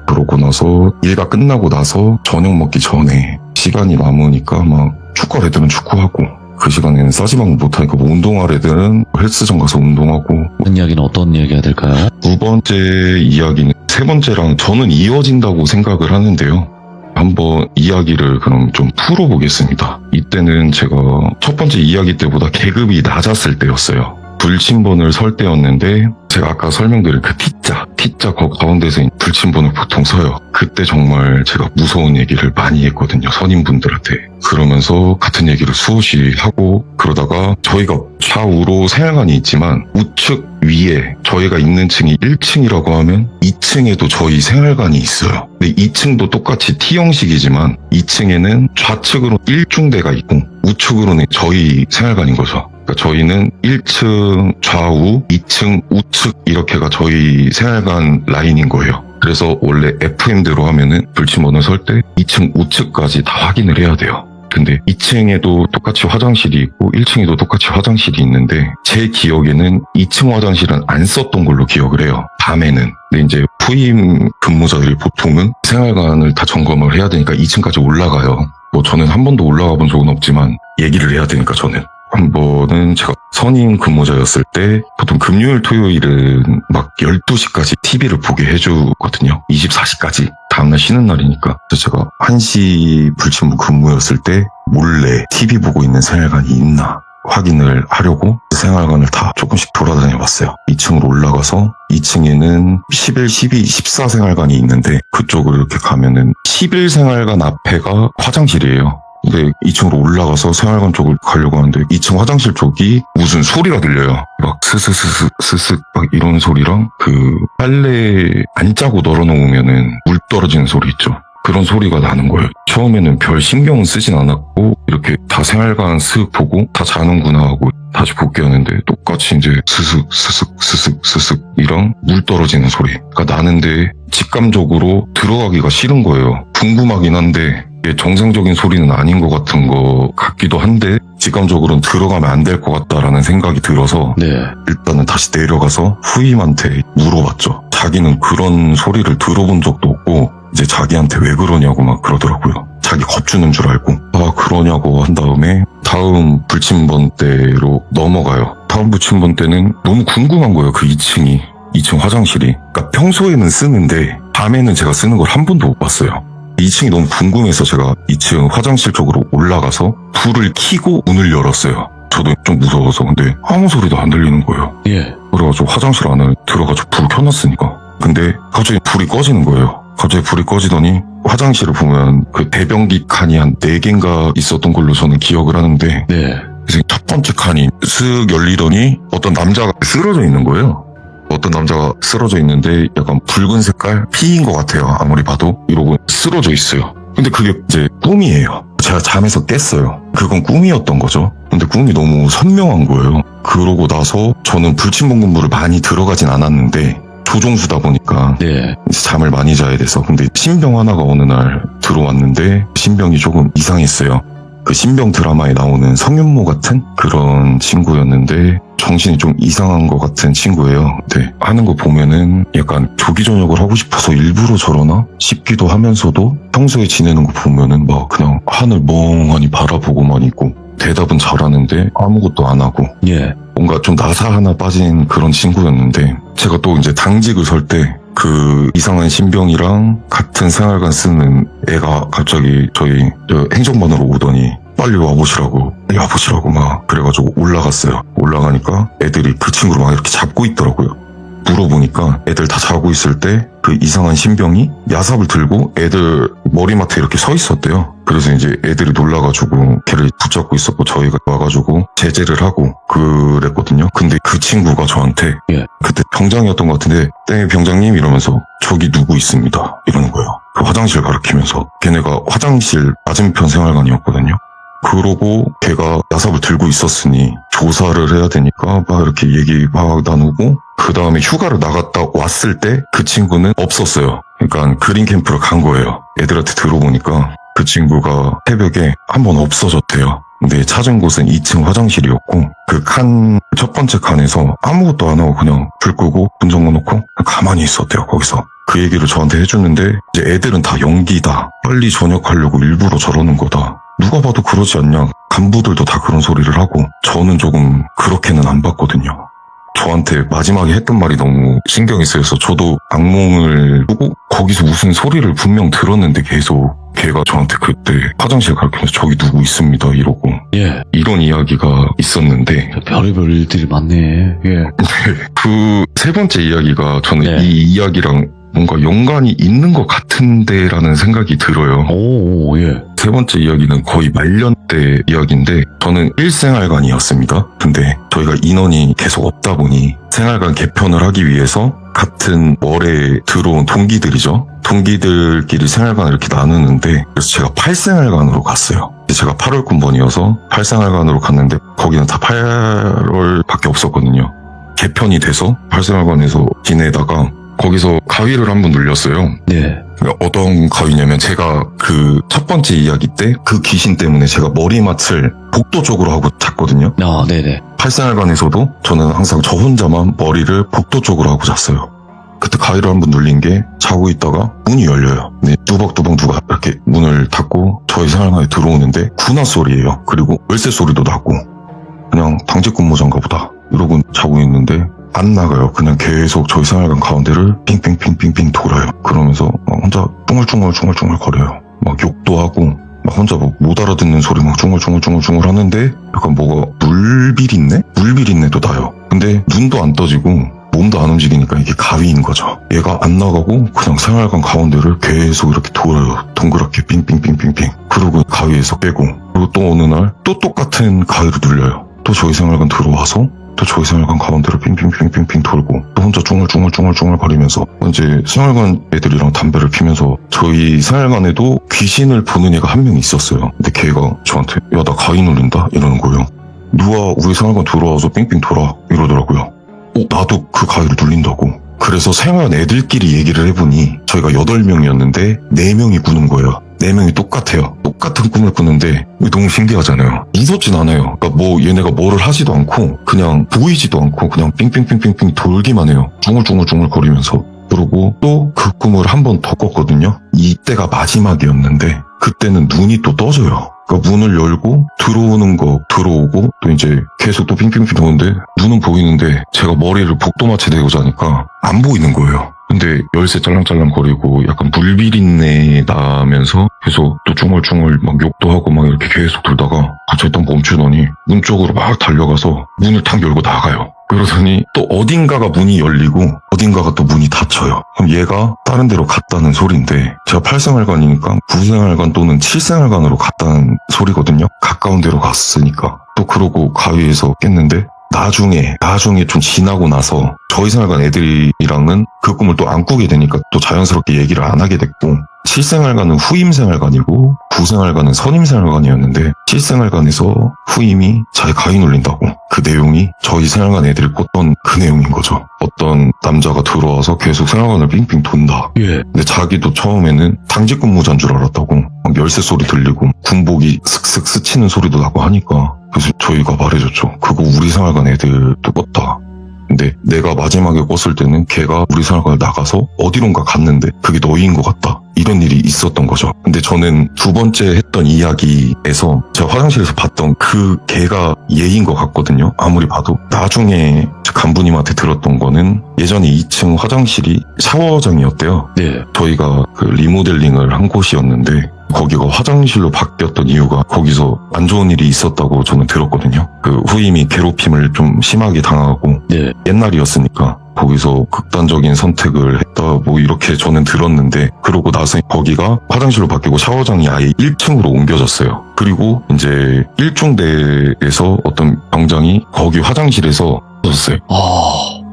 그러고 나서 일가 끝나고 나서 저녁 먹기 전에 시간이 남으니까 막 축구할 애들은 축구하고 그 시간에는 싸지방을 못하니까 뭐 운동할 애들은 헬스장 가서 운동하고. 이 이야기는 어떤 이야기가 될까요? 두 번째 이야기는 세 번째랑 저는 이어진다고 생각을 하는데요. 한번 이야기를 그럼 좀 풀어보겠습니다. 이때는 제가 첫 번째 이야기 때보다 계급이 낮았을 때였어요. 불침번을 설 때였는데 제가 아까 설명드린 그 T자 거 가운데서 불침번을 보통 서요. 그때 정말 제가 무서운 얘기를 많이 했거든요. 선임분들한테. 그러면서 같은 얘기를 수없이 하고 그러다가 저희가 좌우로 생활관이 있지만 우측 위에 저희가 있는 층이 1층이라고 하면 2층에도 저희 생활관이 있어요. 근데 2층도 똑같이 T형식이지만 2층에는 좌측으로 1중대가 있고 우측으로는 저희 생활관인 거죠. 그러니까 저희는 1층 좌우, 2층 우측 이렇게가 저희 생활관 라인인 거예요. 그래서 원래 FM대로 하면은 불침번을 설 때 2층 우측까지 다 확인을 해야 돼요. 근데 2층에도 똑같이 화장실이 있고 1층에도 똑같이 화장실이 있는데 제 기억에는 2층 화장실은 안 썼던 걸로 기억을 해요. 밤에는. 근데 이제 후임 근무자들이 보통은 생활관을 다 점검을 해야 되니까 2층까지 올라가요. 뭐 저는 한 번도 올라가 본 적은 없지만 얘기를 해야 되니까 저는. 한 번은 제가 선임 근무자였을 때 보통 금요일 토요일은 막 12시까지 TV를 보게 해주거든요. 24시까지. 다음날 쉬는 날이니까. 그래서 제가 1시 불침부 근무였을 때 몰래 TV 보고 있는 생활관이 있나 확인을 하려고 생활관을 다 조금씩 돌아다녀 봤어요. 2층으로 올라가서 2층에는 11, 12, 14 생활관이 있는데 그쪽으로 이렇게 가면은 11 생활관 앞에가 화장실이에요. 근데 2층으로 올라가서 생활관 쪽을 가려고 하는데 2층 화장실 쪽이 무슨 소리가 들려요. 막 스스스스스스 막 이런 소리랑 그 빨래 안 짜고 널어놓으면은 물 떨어지는 소리 있죠. 그런 소리가 나는 거예요. 처음에는 별 신경은 쓰진 않았고 이렇게 다 생활관 쓱 보고 다 자는구나 하고 다시 복귀하는데 똑같이 이제 스슥 스슥 스슥 스슥 이랑 물 떨어지는 소리가 나는데 직감적으로 들어가기가 싫은 거예요. 궁금하긴 한데 이게 정상적인 소리는 아닌 것 같은 거 같기도 한데 직감적으로는 들어가면 안 될 것 같다라는 생각이 들어서 네. 일단은 다시 내려가서 후임한테 물어봤죠. 자기는 그런 소리를 들어본 적도 없고 이제 자기한테 왜 그러냐고 막 그러더라고요. 자기 겁주는 줄 알고. 아 그러냐고 한 다음에 다음 불침번 때로 넘어가요. 다음 불침번 때는 너무 궁금한 거예요. 그 2층 화장실이. 그러니까 평소에는 쓰는데 밤에는 제가 쓰는 걸 한 번도 못 봤어요. 2층이 너무 궁금해서 제가 2층 화장실 쪽으로 올라가서 불을 켜고 문을 열었어요. 저도 좀 무서워서. 근데 아무 소리도 안 들리는 거예요. 예. 그래가지고 화장실 안에 들어가서 불을 켜놨으니까. 근데 갑자기 불이 꺼지는 거예요. 갑자기 불이 꺼지더니 화장실을 보면 그 대변기 칸이 한 4개인가 있었던 걸로 저는 기억을 하는데 네. 그래서 첫 번째 칸이 쓱 열리더니 어떤 남자가 쓰러져 있는 거예요. 어떤 남자가 쓰러져 있는데 약간 붉은 색깔 피인 것 같아요. 아무리 봐도 이러고 쓰러져 있어요. 근데 그게 이제 꿈이에요. 제가 잠에서 깼어요. 그건 꿈이었던 거죠. 근데 꿈이 너무 선명한 거예요. 그러고 나서 저는 불침번금부를 많이 들어가진 않았는데 조종수다 보니까 네. 이제 잠을 많이 자야 돼서. 근데 신병 하나가 어느 날 들어왔는데 신병이 조금 이상했어요. 그 신병 드라마에 나오는 성윤모 같은 그런 친구였는데 정신이 좀 이상한 것 같은 친구예요. 근데 하는 거 보면은 약간 조기 전역을 하고 싶어서 일부러 저러나 싶기도 하면서도 평소에 지내는 거 보면은 막 그냥 하늘 멍하니 바라보고만 있고 대답은 잘하는데 아무것도 안 하고 예. 뭔가 좀 나사 하나 빠진 그런 친구였는데 제가 또 이제 당직을 설 때 그 이상한 신병이랑 같은 생활관 쓰는 애가 갑자기 저희 행정반으로 오더니 빨리 와보시라고 막 그래가지고 올라갔어요. 올라가니까 애들이 그 친구를 막 이렇게 잡고 있더라고요. 물어보니까 애들 다 자고 있을 때 그 이상한 신병이 야삽을 들고 애들 머리맡에 이렇게 서 있었대요. 그래서 이제 애들이 놀라가지고 걔를 붙잡고 있었고 저희가 와가지고 제재를 하고 그랬거든요. 근데 그 친구가 저한테 예. 그때 병장이었던 것 같은데 땡 병장님 이러면서 저기 누구 있습니다 이러는 거예요. 그 화장실 가리키면서. 걔네가 화장실 맞은편 생활관이었거든요. 그러고 걔가 야삽을 들고 있었으니 조사를 해야 되니까 막 이렇게 얘기 막 나누고 그 다음에 휴가를 나갔다 왔을 때 그 친구는 없었어요. 그러니까 그린 캠프를 간 거예요. 애들한테 들어보니까 그 친구가 새벽에 한 번 없어졌대요. 근데 찾은 곳은 2층 화장실이었고 그 칸 첫 번째 칸에서 아무것도 안 하고 그냥 불 끄고 문 잠궈놓고 가만히 있었대요. 거기서. 그 얘기를 저한테 해줬는데 이제 애들은 다 연기다. 빨리 전역하려고 일부러 저러는 거다. 누가 봐도 그러지 않냐. 간부들도 다 그런 소리를 하고 저는 조금 그렇게는 안 봤거든요. 저한테 마지막에 했던 말이 너무 신경이 쓰여서 저도 악몽을 꾸고 거기서 무슨 소리를 분명 들었는데 계속 걔가 저한테 그때 화장실 가르치면서 저기 누구 있습니다 이러고 예. 이런 이야기가 있었는데 별의별 일들이 많네. 예. 그 세 번째 이야기가 저는 네. 이 이야기랑 뭔가 연관이 있는 것 같은데라는 생각이 들어요. 오, 예. 세 번째 이야기는 거의 말년 때 이야기인데 저는 1생활관이었습니다. 근데 저희가 인원이 계속 없다 보니 생활관 개편을 하기 위해서 같은 월에 들어온 동기들이죠. 동기들끼리 생활관을 이렇게 나누는데 그래서 제가 8생활관으로 갔어요. 제가 8월 군번이어서 8생활관으로 갔는데 거기는 다 8월밖에 없었거든요. 개편이 돼서 8생활관에서 지내다가 거기서 가위를 한번 눌렸어요. 네. 어떤 가위냐면 제가 그 첫 번째 이야기 때 그 귀신 때문에 제가 머리맡을 복도 쪽으로 하고 잤거든요. 아, 네네. 8생활관에서도 저는 항상 저 혼자만 머리를 복도 쪽으로 하고 잤어요. 그때 가위를 한번 눌린 게 자고 있다가 문이 열려요. 근데 뚜벅뚜벅 누가 이렇게 문을 닫고 저희 생활관에 들어오는데 군화 소리예요. 그리고 열쇠 소리도 나고 그냥 당직 근무자인가 보다 이러고 자고 있는데 안 나가요. 그냥 계속 저희 생활관 가운데를 빙빙빙빙빙 돌아요. 그러면서 막 혼자 쭝얼쭝얼 거려요. 막 욕도 하고 막 혼자 뭐 못 알아듣는 소리 막 쭝얼쭝얼 하는데 약간 뭐가 물비린내도 나요. 근데 눈도 안 떠지고 몸도 안 움직이니까 이게 가위인 거죠. 얘가 안 나가고 그냥 생활관 가운데를 계속 이렇게 돌아요. 동그랗게 빙빙빙빙빙. 그러고 가위에서 빼고 그리고 또 어느 날 또 똑같은 가위를 눌려요. 또 저희 생활관 들어와서 또 저희 생활관 가운데를 빙빙빙빙빙 돌고 또 혼자 쭝얼쭝얼 거리면서 이제 생활관 애들이랑 담배를 피면서 저희 생활관에도 귀신을 보는 애가 한 명 있었어요. 근데 걔가 저한테 야 나 가위 눌린다 이러는 거예요. 누가 우리 생활관 들어와서 빙빙 돌아 이러더라고요. 나도 그 가위를 눌린다고. 그래서 생활관 애들끼리 얘기를 해보니 저희가 8명이었는데 4명이 꾸는 거예요. 4명이 똑같아요. 똑같은 꿈을 꾸는데 너무 신기하잖아요. 무섭진 않아요. 그러니까 뭐 얘네가 뭐를 하지도 않고 그냥 보이지도 않고 그냥 삥삥삥삥삥 돌기만 해요. 쭝얼쭝얼 거리면서. 그러고 또 그 꿈을 한 번 더 꿨거든요. 이때가 마지막이었는데 그때는 눈이 또 떠져요. 그러니까 문을 열고 들어오는 거 들어오고 또 이제 계속 또 빙빙빙 도는데 눈은 보이는데 제가 머리를 복도마취 대고 자니까 안 보이는 거예요. 근데 열쇠 짤랑짤랑거리고 약간 물비린내 나면서 계속 또 중얼중얼 막 욕도 하고 막 이렇게 계속 돌다가 갑자기 딱 멈추더니 문 쪽으로 막 달려가서 문을 탁 열고 나가요. 그러더니 또 어딘가가 문이 열리고 어딘가가 또 문이 닫혀요. 그럼 얘가 다른 데로 갔다는 소린데 제가 8생활관이니까 9생활관 또는 7생활관으로 갔다는 소리거든요. 가까운 데로 갔으니까. 또 그러고 가위에서 깼는데 나중에 좀 지나고 나서 저희 생활관 애들이랑은 그 꿈을 또 안 꾸게 되니까 또 자연스럽게 얘기를 안 하게 됐고, 실생활관은 후임생활관이고 부생활관은 선임생활관이었는데 실생활관에서 후임이 자기 가위 눌린다고, 그 내용이 저희 생활관 애들을 꿨던 그 내용인 거죠. 어떤 남자가 들어와서 계속 생활관을 빙빙 돈다. 예. 근데 자기도 처음에는 당직 근무자인 줄 알았다고, 막 열쇠 소리 들리고 군복이 슥슥 스치는 소리도 나고 하니까, 그래서 저희가 말해줬죠. 그거 우리 생활관 애들도 껐다. 근데 내가 마지막에 껐을 때는 걔가 우리 생활관을 나가서 어디론가 갔는데 그게 너희인 것 같다. 이런 일이 있었던 거죠. 근데 저는 두 번째 했던 이야기에서 제가 화장실에서 봤던 그 걔가 얘인 것 같거든요. 아무리 봐도. 나중에 간부님한테 들었던 거는 예전에 2층 화장실이 샤워장이었대요. 네. 저희가 그 리모델링을 한 곳이었는데 거기가 화장실로 바뀌었던 이유가 거기서 안 좋은 일이 있었다고 저는 들었거든요. 그 후임이 괴롭힘을 좀 심하게 당하고 네. 옛날이었으니까 거기서 극단적인 선택을 했다 뭐 이렇게 저는 들었는데, 그러고 나서 거기가 화장실로 바뀌고 샤워장이 아예 1층으로 옮겨졌어요. 그리고 이제 1중대에서 어떤 병장이 거기 화장실에서 었어요.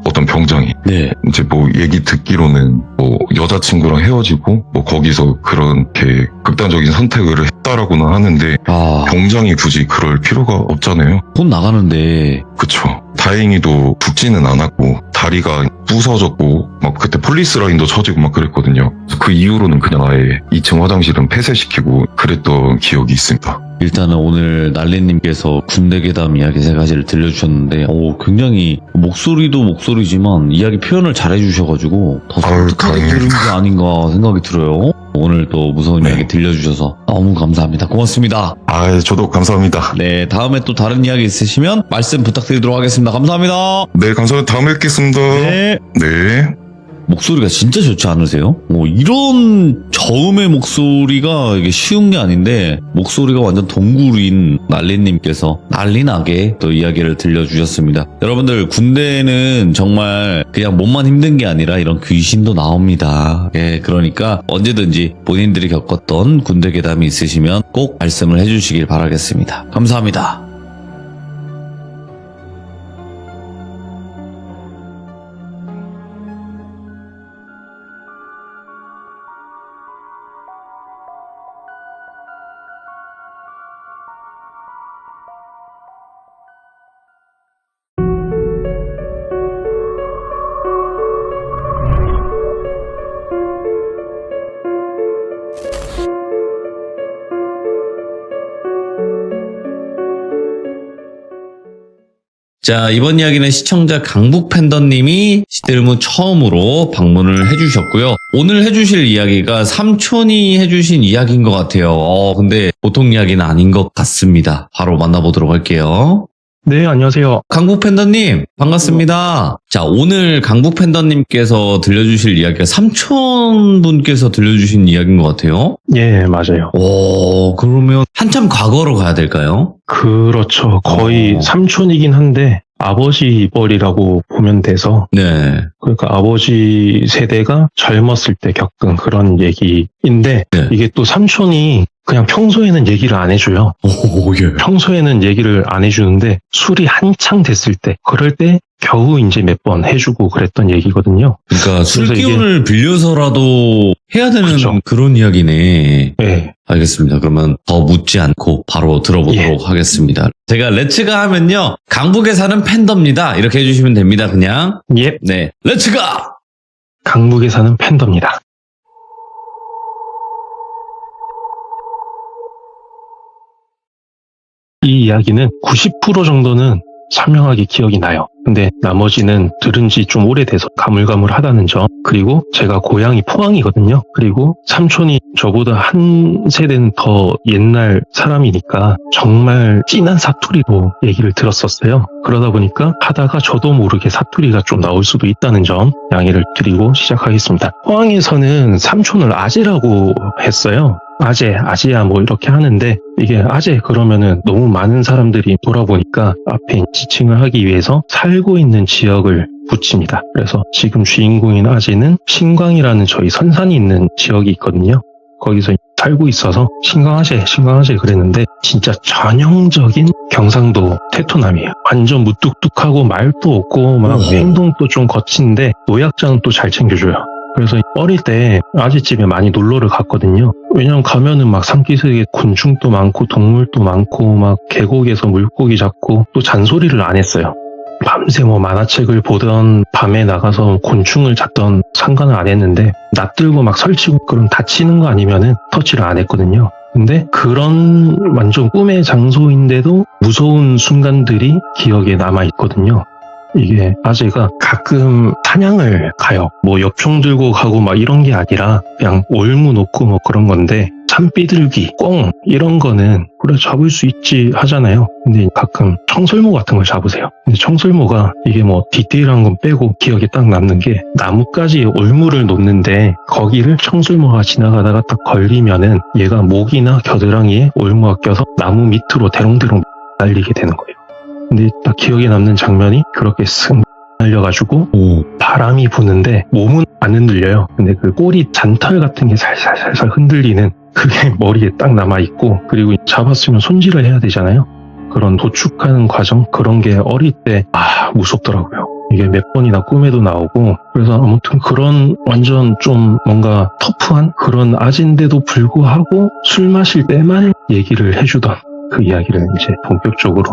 어떤 병장이. 네. 이제 뭐 얘기 듣기로는 뭐 여자친구랑 헤어지고 뭐 거기서 그렇게 극단적인 선택을 했다라고는 하는데, 병장이 굳이 그럴 필요가 없잖아요. 돈 나가는데. 그쵸. 다행히도 죽지는 않았고 다리가 부서졌고 막 그때 폴리스 라인도 쳐지고 막 그랬거든요. 그래서 그 이후로는 그냥 아예 2층 화장실은 폐쇄시키고 그랬던 기억이 있습니다. 일단은 오늘 날리님께서 군대 괴담 이야기 3가지를 들려주셨는데, 굉장히 목소리도 목소리지만 이야기 표현을 잘해주셔가지고 더 섬뜩하게 다행이다. 들은 게 아닌가 생각이 들어요. 오늘 또 무서운 네. 이야기 들려주셔서 너무 감사합니다. 고맙습니다. 저도 감사합니다. 네, 다음에 또 다른 이야기 있으시면 말씀 부탁드리도록 하겠습니다. 감사합니다. 네, 감사합니다. 다음에 뵙겠습니다. 네. 네. 목소리가 진짜 좋지 않으세요? 이런 저음의 목소리가 이게 쉬운 게 아닌데, 목소리가 완전 동굴인 날리님께서 난리나게 또 이야기를 들려주셨습니다. 여러분들, 군대는 정말 그냥 몸만 힘든 게 아니라 이런 귀신도 나옵니다. 예, 그러니까 언제든지 본인들이 겪었던 군대 괴담이 있으시면 꼭 말씀을 해주시길 바라겠습니다. 감사합니다. 자, 이번 이야기는 시청자 강북팬더님이 시들무 처음으로 방문을 해주셨고요. 오늘 해주실 이야기가 삼촌이 해주신 이야기인 것 같아요. 근데 보통 이야기는 아닌 것 같습니다. 바로 만나보도록 할게요. 네, 안녕하세요. 강북팬더님, 반갑습니다. 자, 오늘 강북팬더님께서 들려주실 이야기가 삼촌분께서 들려주신 이야기인 것 같아요. 예, 맞아요. 그러면 한참 과거로 가야 될까요? 그렇죠. 거의 삼촌이긴 한데 아버지 뻘이라고 보면 돼서, 네. 그러니까 아버지 세대가 젊었을 때 겪은 그런 얘기인데, 네. 이게 또 삼촌이 그냥 평소에는 얘기를 안 해줘요. 예. 평소에는 얘기를 안 해주는데 술이 한창 됐을 때, 그럴 때 겨우 이제 몇 번 해주고 그랬던 얘기거든요. 그러니까 술 그래서 기운을 빌려서라도 해야 되는 그쵸. 그런 이야기네. 네. 알겠습니다. 그러면 더 묻지 않고 바로 들어보도록 하겠습니다. 제가 렛츠가 하면요, 강북에 사는 팬더입니다. 이렇게 해주시면 됩니다. 그냥. 예, 네, 렛츠가! 강북에 사는 팬더입니다. 이 이야기는 90% 정도는 선명하게 기억이 나요. 근데 나머지는 들은 지 좀 오래돼서 가물가물하다는 점, 그리고 제가 고향이 포항이거든요. 그리고 삼촌이 저보다 한 세대는 더 옛날 사람이니까 정말 진한 사투리로 얘기를 들었었어요. 그러다 보니까 하다가 저도 모르게 사투리가 좀 나올 수도 있다는 점 양해를 드리고 시작하겠습니다. 포항에서는 삼촌을 아재라고 했어요. 아재, 아지야 뭐 이렇게 하는데, 이게 아재 그러면은 너무 많은 사람들이 돌아보니까 앞에 지칭을 하기 위해서 살고 있는 지역을 붙입니다. 그래서 지금 주인공인 아재는 신광이라는 저희 선산이 있는 지역이 있거든요. 거기서 살고 있어서 신광아재 그랬는데, 진짜 전형적인 경상도 테토남이에요. 완전 무뚝뚝하고 말도 없고 막 행동도 좀 거친데 노약자는 또 잘 챙겨줘요. 그래서 어릴 때 아재집에 많이 놀러를 갔거든요. 왜냐면 가면은 막 산기슭에 곤충도 많고 동물도 많고 막 계곡에서 물고기 잡고, 또 잔소리를 안 했어요. 밤새 뭐 만화책을 보던, 밤에 나가서 곤충을 잡던 상관을 안 했는데, 낯들고 막 설치고 그런 다치는 거 아니면은 터치를 안 했거든요. 근데 그런 완전 꿈의 장소인데도 무서운 순간들이 기억에 남아 있거든요. 이게 아재가 가끔 사냥을 가요. 뭐 엽총 들고 가고 막 이런 게 아니라 그냥 올무 놓고 뭐 그런 건데, 산비둘기, 꿩 이런 거는 그래 잡을 수 있지 하잖아요. 근데 가끔 청설모 같은 걸 잡으세요. 근데 청설모가 이게 뭐 디테일한 건 빼고 기억에 딱 남는 게, 나뭇가지에 올무를 놓는데 거기를 청설모가 지나가다가 딱 걸리면은 얘가 목이나 겨드랑이에 올무가 껴서 나무 밑으로 대롱대롱 날리게 되는 거예요. 근데 딱 기억에 남는 장면이, 그렇게 쓱 날려가지고 바람이 부는데 몸은 안 흔들려요. 근데 그 꼬리 잔털 같은 게 살살살살 흔들리는 그게 머리에 딱 남아있고, 그리고 잡았으면 손질을 해야 되잖아요. 그런 도축하는 과정, 그런 게 어릴 때 무섭더라고요. 이게 몇 번이나 꿈에도 나오고, 그래서 아무튼 그런 완전 좀 뭔가 터프한 그런 아재인데도 불구하고 술 마실 때만 얘기를 해주던 그 이야기를 이제 본격적으로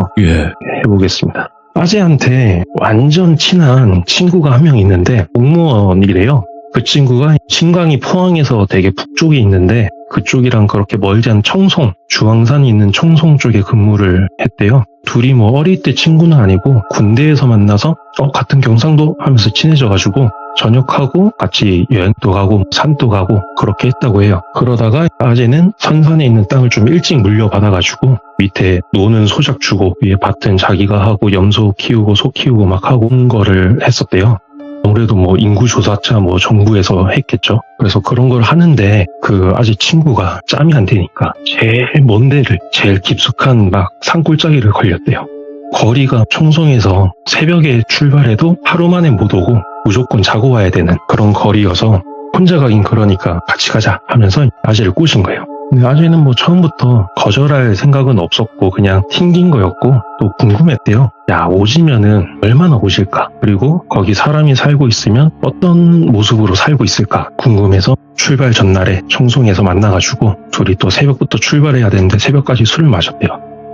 해보겠습니다. 아재한테 완전 친한 친구가 한 명 있는데 공무원이래요. 그 친구가 신광이 포항에서 되게 북쪽에 있는데, 그쪽이랑 그렇게 멀지 않은 청송, 주황산이 있는 청송 쪽에 근무를 했대요. 둘이 뭐 어릴 때 친구는 아니고 군대에서 만나서 같은 경상도 하면서 친해져가지고 전역하고 같이 여행도 가고 산도 가고 그렇게 했다고 해요. 그러다가 아재는 선산에 있는 땅을 좀 일찍 물려받아가지고 밑에 노는 소작 주고 위에 밭은 자기가 하고 염소 키우고 소 키우고 막 하고 온 거를 했었대요. 아무래도 뭐 인구조사차 뭐 정부에서 했겠죠. 그래서 그런 걸 하는데 그 아재 친구가 짬이 안 되니까 제일 먼 데를, 제일 깊숙한 막 산골짜기를 걸렸대요. 거리가 청송에서 새벽에 출발해도 하루 만에 못 오고 무조건 자고 와야 되는 그런 거리여서 혼자 가긴 그러니까 같이 가자 하면서 아재를 꼬신 거예요. 근데 아재는 뭐 처음부터 거절할 생각은 없었고 그냥 튕긴 거였고, 또 궁금했대요. 야, 오지면은 얼마나 오실까? 그리고 거기 사람이 살고 있으면 어떤 모습으로 살고 있을까? 궁금해서 출발 전날에 청송에서 만나가지고 둘이 또 새벽부터 출발해야 되는데 새벽까지 술을 마셨대요.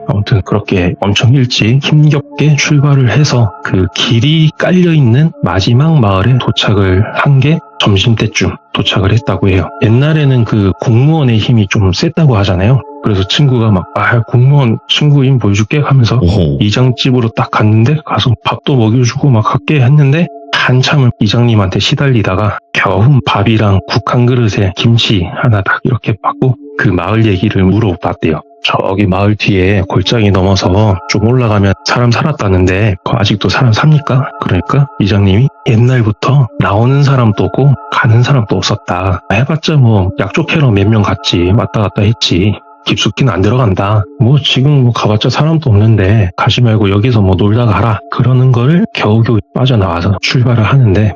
아무튼 그렇게 엄청 일찍 힘겹게 출발을 해서 그 길이 깔려있는 마지막 마을에 도착을 한 게 점심때쯤 도착을 했다고 해요. 옛날에는 그 공무원의 힘이 좀 셌다고 하잖아요. 그래서 친구가 막 공무원 친구 힘 보여줄게 하면서 이장집으로 딱 갔는데, 가서 밥도 먹여주고 막 할게 했는데 한참을 이장님한테 시달리다가 겨우 밥이랑 국 한 그릇에 김치 하나 딱 이렇게 받고 그 마을 얘기를 물어봤대요. 저기 마을 뒤에 골짜기 넘어서 좀 올라가면 사람 살았다는데 아직도 사람 삽니까? 그러니까 이장님이 옛날부터 나오는 사람도 없고 가는 사람도 없었다. 해봤자 뭐 약초 캐러 몇 명 갔지, 왔다 갔다 했지. 깊숙이는 안 들어간다. 뭐 지금 뭐 가봤자 사람도 없는데 가지 말고 여기서 뭐 놀다 가라. 그러는 걸 겨우겨우 빠져나와서 출발을 하는데,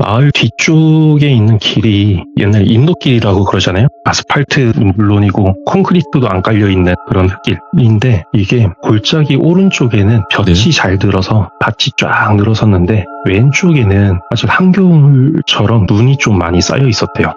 마을 뒤쪽에 있는 길이 옛날 인도길이라고 그러잖아요. 아스팔트는 물론이고 콘크리트도 안 깔려있는 그런 흙길인데, 이게 골짜기 오른쪽에는 볕이 잘 들어서 밭이 쫙 늘어섰는데 왼쪽에는 아직 한겨울처럼 눈이 좀 많이 쌓여 있었대요.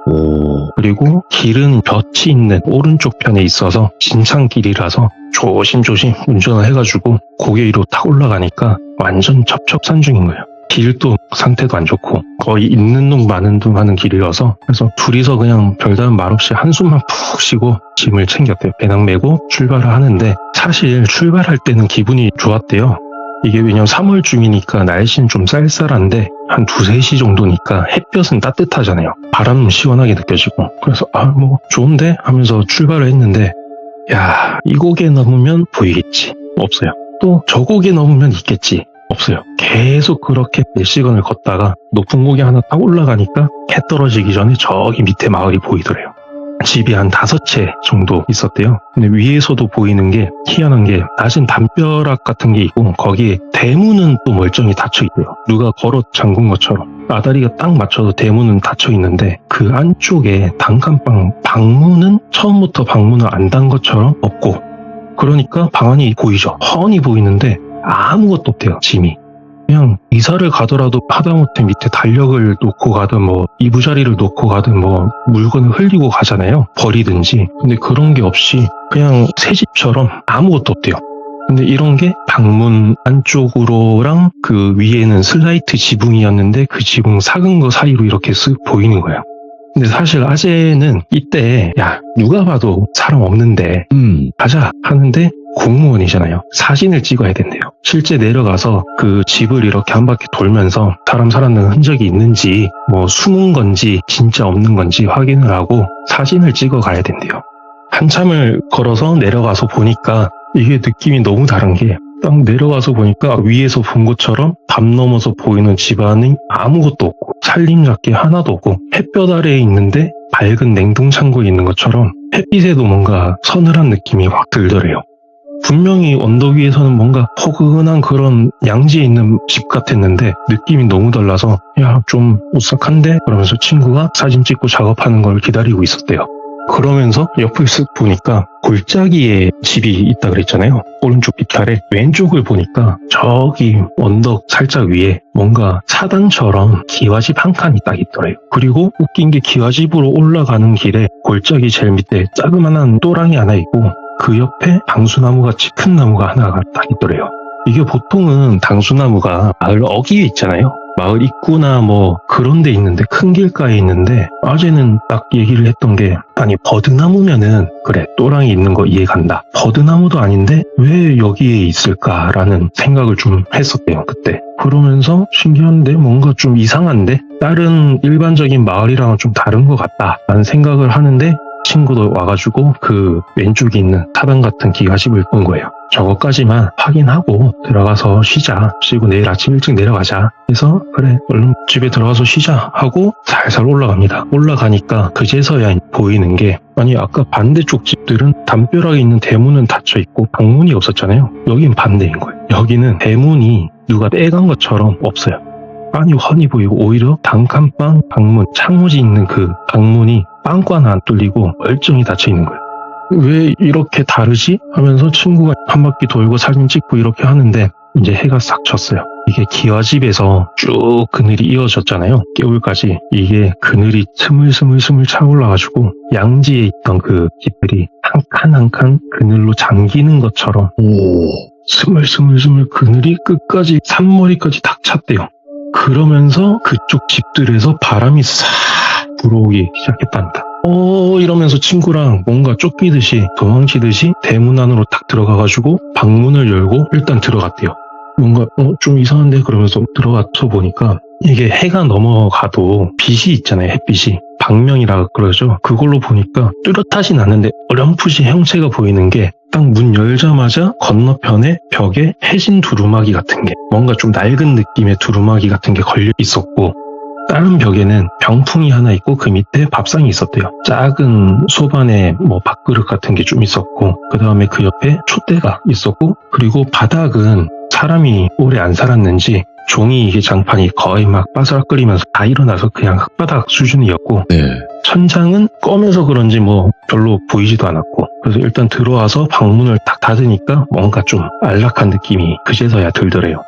그리고 길은 볕이 있는 오른쪽 편에 있어서 진창길이라서 조심조심 운전을 해가지고 고개 위로 탁 올라가니까 완전 첩첩산중인 거예요. 길도 상태도 안 좋고 거의 있는 둥 마는 둥 하는 길이어서, 그래서 둘이서 그냥 별다른 말 없이 한숨만 푹 쉬고 짐을 챙겼대요. 배낭 메고 출발을 하는데, 사실 출발할 때는 기분이 좋았대요. 이게 왜냐면 3월 중이니까 날씨는 좀 쌀쌀한데 한 2, 3시 정도니까 햇볕은 따뜻하잖아요. 바람은 시원하게 느껴지고. 그래서 뭐 좋은데 하면서 출발을 했는데 야, 이 고개 넘으면 보이겠지. 없어요. 또 저 고개 넘으면 있겠지. 없어요. 계속 그렇게 몇 시간을 걷다가 높은 고개 하나 딱 올라가니까 해 떨어지기 전에 저기 밑에 마을이 보이더래요. 집이 한 5채 정도 있었대요. 근데 위에서도 보이는 게 희한한 게 낮은 담벼락 같은 게 있고 거기에 대문은 또 멀쩡히 닫혀 있대요. 누가 걸어 잠근 것처럼. 아다리가 딱 맞춰서 대문은 닫혀 있는데 그 안쪽에 단칸방 방문은 처음부터 방문을 안 단 것처럼 없고, 그러니까 방 안이 보이죠. 훤히 보이는데 아무것도 없대요. 짐이. 그냥 이사를 가더라도 하다못해 밑에 달력을 놓고 가든 뭐 이부자리를 놓고 가든 뭐 물건을 흘리고 가잖아요. 버리든지. 근데 그런 게 없이 그냥 새 집처럼 아무것도 없대요. 근데 이런 게 방문 안쪽으로랑 그 위에는 슬라이트 지붕이었는데 그 지붕 삭은 거 사이로 이렇게 쓱 보이는 거예요. 근데 사실 아재는 이때 야, 누가 봐도 사람 없는데 가자 하는데 공무원이잖아요. 사진을 찍어야 된대요. 실제 내려가서 그 집을 이렇게 한 바퀴 돌면서 사람 살았는 흔적이 있는지 뭐 숨은 건지 진짜 없는 건지 확인을 하고 사진을 찍어 가야 된대요. 한참을 걸어서 내려가서 보니까 이게 느낌이 너무 다른 게 딱 내려가서 보니까 위에서 본 것처럼 담 넘어서 보이는 집안이 아무것도 없고 살림잡기 하나도 없고 햇볕 아래에 있는데 밝은 냉동창고에 있는 것처럼 햇빛에도 뭔가 서늘한 느낌이 확 들더래요. 분명히 언덕 위에서는 뭔가 포근한 그런 양지에 있는 집 같았는데 느낌이 너무 달라서 야, 좀 오싹한데? 그러면서 친구가 사진 찍고 작업하는 걸 기다리고 있었대요. 그러면서 옆을 쓱 보니까 골짜기에 집이 있다 그랬잖아요. 오른쪽 빛 아래 왼쪽을 보니까 저기 언덕 살짝 위에 뭔가 사당처럼 기와집 한 칸이 딱 있더래요. 그리고 웃긴 게 기와집으로 올라가는 길에 골짜기 제일 밑에 자그마한 또랑이 하나 있고 그 옆에 당수나무같이 큰 나무가 하나가 딱 있더래요. 이게 보통은 당수나무가 마을 어귀에 있잖아요. 마을 입구나 뭐 그런 데 있는데 큰 길가에 있는데 아재는 딱 얘기를 했던 게 아니 버드나무면은 그래 또랑이 있는 거 이해간다. 버드나무도 아닌데 왜 여기에 있을까라는 생각을 좀 했었대요 그때. 그러면서 신기한데 뭔가 좀 이상한데 다른 일반적인 마을이랑은 좀 다른 것 같다라는 생각을 하는데 친구도 와가지고 그 왼쪽에 있는 타당 같은 기와집을 본 거예요. 저거까지만 확인하고 들어가서 쉬자. 쉬고 내일 아침 일찍 내려가자. 그래서 그래 얼른 집에 들어가서 쉬자 하고 살살 올라갑니다. 올라가니까 그제서야 보이는 게 아니 아까 반대쪽 집들은 담벼락에 있는 대문은 닫혀 있고 방문이 없었잖아요. 여긴 반대인 거예요. 여기는 대문이 누가 빼간 것처럼 없어요. 안이 훤히 보이고 오히려 단칸방 방문 창호지 있는 그 방문이 빵꾸 하나 안 뚫리고 멀쩡히 닫혀 있는 거예요. 왜 이렇게 다르지? 하면서 친구가 한 바퀴 돌고 사진 찍고 이렇게 하는데 이제 해가 싹 졌어요. 이게 기와집에서 쭉 그늘이 이어졌잖아요. 깨울까지. 이게 그늘이 스물스물 차올라가지고 양지에 있던 그 집들이 한 칸 한 칸 그늘로 잠기는 것처럼 스물스물 그늘이 끝까지 산머리까지 탁 찼대요. 그러면서 그쪽 집들에서 바람이 싹 불어오기 시작했답니다. 이러면서 친구랑 뭔가 쫓기듯이 도망치듯이 대문 안으로 딱 들어가가지고 방문을 열고 일단 들어갔대요. 뭔가 좀 이상한데 그러면서 들어가서 보니까 이게 해가 넘어가도 빛이 있잖아요. 햇빛이 방명이라 그러죠. 그걸로 보니까 뚜렷하진 않는데 어렴풋이 형체가 보이는 게 딱 문 열자마자 건너편에 벽에 해진 두루마기 같은 게 뭔가 좀 낡은 느낌의 두루마기 같은 게 걸려 있었고 다른 벽에는 병풍이 하나 있고 그 밑에 밥상이 있었대요. 작은 소반에 뭐 밥그릇 같은 게 좀 있었고 그 다음에 그 옆에 촛대가 있었고 그리고 바닥은 사람이 오래 안 살았는지 종이 이게 장판이 거의 막 바스락거리면서 다 일어나서 그냥 흙바닥 수준이었고 천장은 검해서 그런지 뭐 별로 보이지도 않았고 그래서 일단 들어와서 방문을 딱 닫으니까 뭔가 좀 안락한 느낌이 그제서야 들더래요.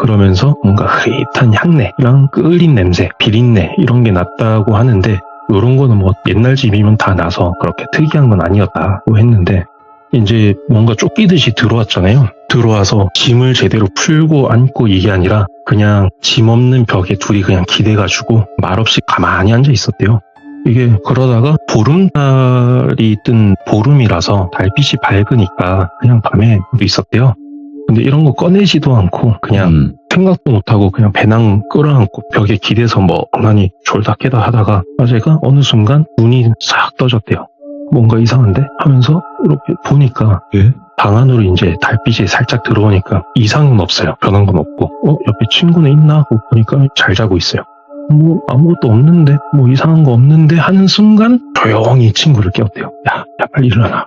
그러면서 뭔가 흐릿한 향내랑 끓인 냄새, 비린내 이런 게 났다고 하는데 이런 거는 뭐 옛날 집이면 다 나서 그렇게 특이한 건 아니었다고 했는데 이제 뭔가 쫓기듯이 들어왔잖아요. 들어와서 짐을 제대로 풀고 앉고 이게 아니라 그냥 짐 없는 벽에 둘이 그냥 기대가지고 말없이 가만히 앉아 있었대요. 이게 그러다가 보름달이 뜬 보름이라서 달빛이 밝으니까 그냥 밤에 있었대요. 근데 이런 거 꺼내지도 않고 그냥 생각도 못하고 그냥 배낭 끌어안고 벽에 기대서 멍하니 졸다깨다 하다가 아재가 어느 순간 눈이 싹 떠졌대요. 뭔가 이상한데? 하면서 이렇게 보니까 예? 방 안으로 이제 달빛이 살짝 들어오니까 이상은 없어요. 변한 건 없고 옆에 친구는 있나 하고 보니까 잘 자고 있어요. 아무것도 없는데 이상한 거 없는데 하는 순간 조용히 친구를 깨웠대요. 야 빨리 일어나.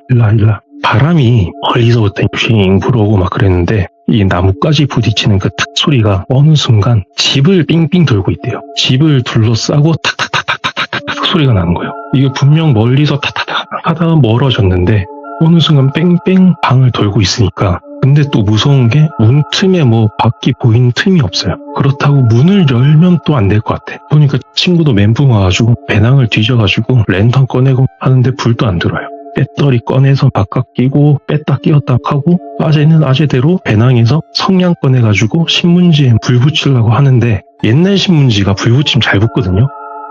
바람이 멀리서부터 핑 불어오고 막 그랬는데 이 나뭇가지 부딪히는 그 탁 소리가 어느 순간 집을 빙빙 돌고 있대요. 집을 둘러싸고 탁탁탁탁탁탁탁 소리가 나는 거예요. 이게 분명 멀리서 탁탁탁 하다가 멀어졌는데 어느 순간 뺑뺑 방을 돌고 있으니까 근데 또 무서운 게 문틈에 밖이 보이는 틈이 없어요. 그렇다고 문을 열면 또 안 될 것 같아. 보니까 친구도 멘붕 와가지고 배낭을 뒤져가지고 랜턴 꺼내고 하는데 불도 안 들어요. 배터리 꺼내서 바깥 끼고 뺐다 끼웠다 하고 아재는 아재대로 배낭에서 성냥 꺼내가지고 신문지에 불 붙이려고 하는데 옛날 신문지가 불 붙이면 잘 붙거든요.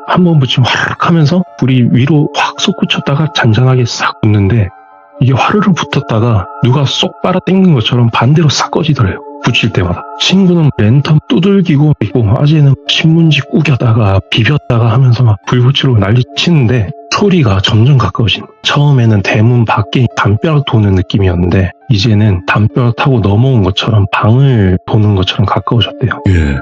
한번 붙이면 화르륵 하면서 불이 위로 확 솟구쳤다가 잔잔하게 싹 붙는데 이게 화르륵 붙었다가 누가 쏙 빨아 당긴 것처럼 반대로 싹 꺼지더래요. 붙일 때마다. 친구는 랜턴 두들기고 있고 아재는 신문지 구겼다가 비볐다가 하면서 막 불 붙이려고 난리 치는데 소리가 점점 가까워진. 처음에는 대문 밖에 담벼락 도는 느낌이었는데 이제는 담벼락 타고 넘어온 것처럼 방을 도는 것처럼 가까워졌대요. 예.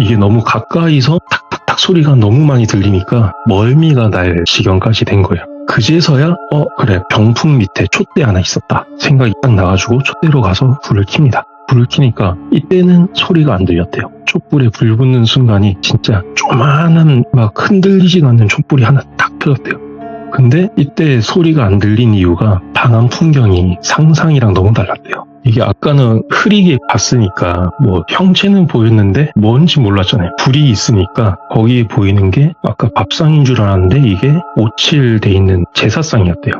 이게 너무 가까이서 탁탁탁 소리가 너무 많이 들리니까 멀미가 날 지경까지 된 거예요. 그제서야 그래 병풍 밑에 촛대 하나 있었다 생각이 딱 나가지고 촛대로 가서 불을 켭니다. 불을 켜니까 이때는 소리가 안 들렸대요. 촛불에 불 붙는 순간이 진짜 조만한 막 흔들리지도 않는 촛불이 하나 딱 펴졌대요. 근데 이때 소리가 안 들린 이유가 방 안 풍경이 상상이랑 너무 달랐대요. 이게 아까는 흐리게 봤으니까 형체는 보였는데 뭔지 몰랐잖아요. 불이 있으니까 거기에 보이는 게 아까 밥상인 줄 알았는데 이게 오칠돼 있는 제사상이었대요.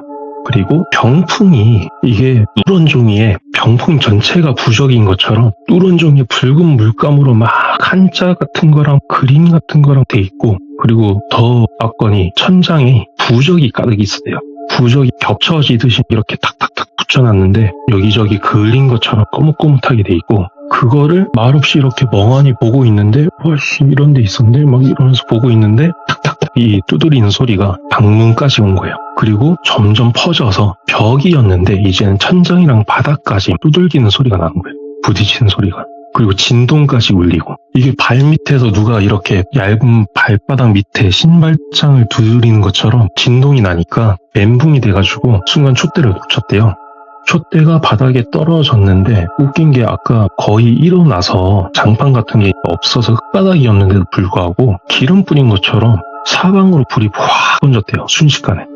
그리고 병풍이 이게 누런 종이에 병풍 전체가 부적인 것처럼 누런 종이에 붉은 물감으로 막 한자 같은 거랑 그림 같은 거랑 돼 있고 그리고 더 압권이 천장에 부적이 가득 있었대요. 부적이 겹쳐지듯이 이렇게 탁탁탁 붙여놨는데 여기저기 그을린 것처럼 꼬뭇꼬뭇하게 돼 있고 그거를 말없이 이렇게 멍하니 보고 있는데 이런 데 있었네 막 이러면서 보고 있는데 탁탁탁 이 두드리는 소리가 방문까지 온 거예요. 그리고 점점 퍼져서 벽이었는데 이제는 천장이랑 바닥까지 두들기는 소리가 나는 거예요. 부딪히는 소리가. 그리고 진동까지 울리고 이게 발밑에서 누가 이렇게 얇은 발바닥 밑에 신발장을 두드리는 것처럼 진동이 나니까 멘붕이 돼가지고 순간 촛대를 놓쳤대요. 촛대가 바닥에 떨어졌는데 웃긴 게 아까 거의 일어나서 장판 같은 게 없어서 흙바닥이었는데도 불구하고 기름 뿌린 것처럼 사방으로 불이 확 번졌대요. 순식간에.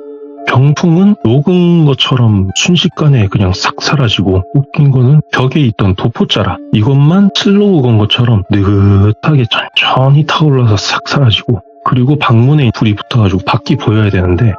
병풍은 녹은 것처럼 순식간에 그냥 싹 사라지고 웃긴 거는 벽에 있던 도포자라 이것만 슬로우 건 것처럼 느긋하게 천천히 타올라서 싹 사라지고 그리고 방문에 불이 붙어가지고 밖이 보여야 되는데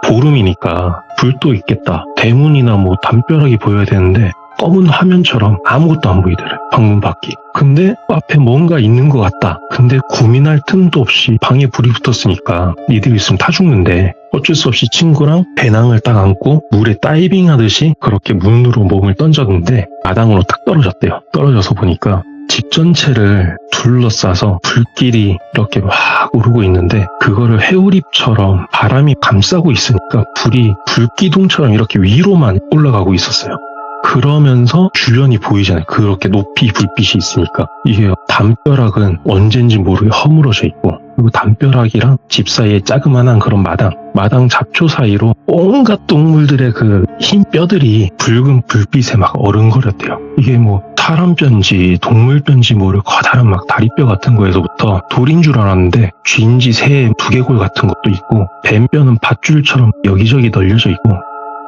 보름이니까 불도 있겠다. 대문이나 담벼락이 보여야 되는데 검은 화면처럼 아무것도 안 보이더래. 방문 밖이. 근데 앞에 뭔가 있는 것 같다. 근데 고민할 틈도 없이 방에 불이 붙었으니까 니들 있으면 타 죽는데 어쩔 수 없이 친구랑 배낭을 딱 안고 물에 다이빙 하듯이 그렇게 문으로 몸을 던졌는데 마당으로 딱 떨어졌대요. 떨어져서 보니까 집 전체를 둘러싸서 불길이 이렇게 막 오르고 있는데 그거를 회오리처럼 바람이 감싸고 있으니까 불이 불기둥처럼 이렇게 위로만 올라가고 있었어요. 그러면서 주변이 보이잖아요. 그렇게 높이 불빛이 있으니까. 이게 담벼락은 언젠지 모르게 허물어져 있고 그리고 담벼락이랑 집 사이에 자그마한 그런 마당 잡초 사이로 온갖 동물들의 그 흰 뼈들이 붉은 불빛에 막 어른거렸대요. 이게 사람 뼈인지 동물 뼈인지 모를 커다란 막 다리뼈 같은 거에서부터 돌인 줄 알았는데 쥐인지 새 두개골 같은 것도 있고 뱀뼈는 밧줄처럼 여기저기 널려져 있고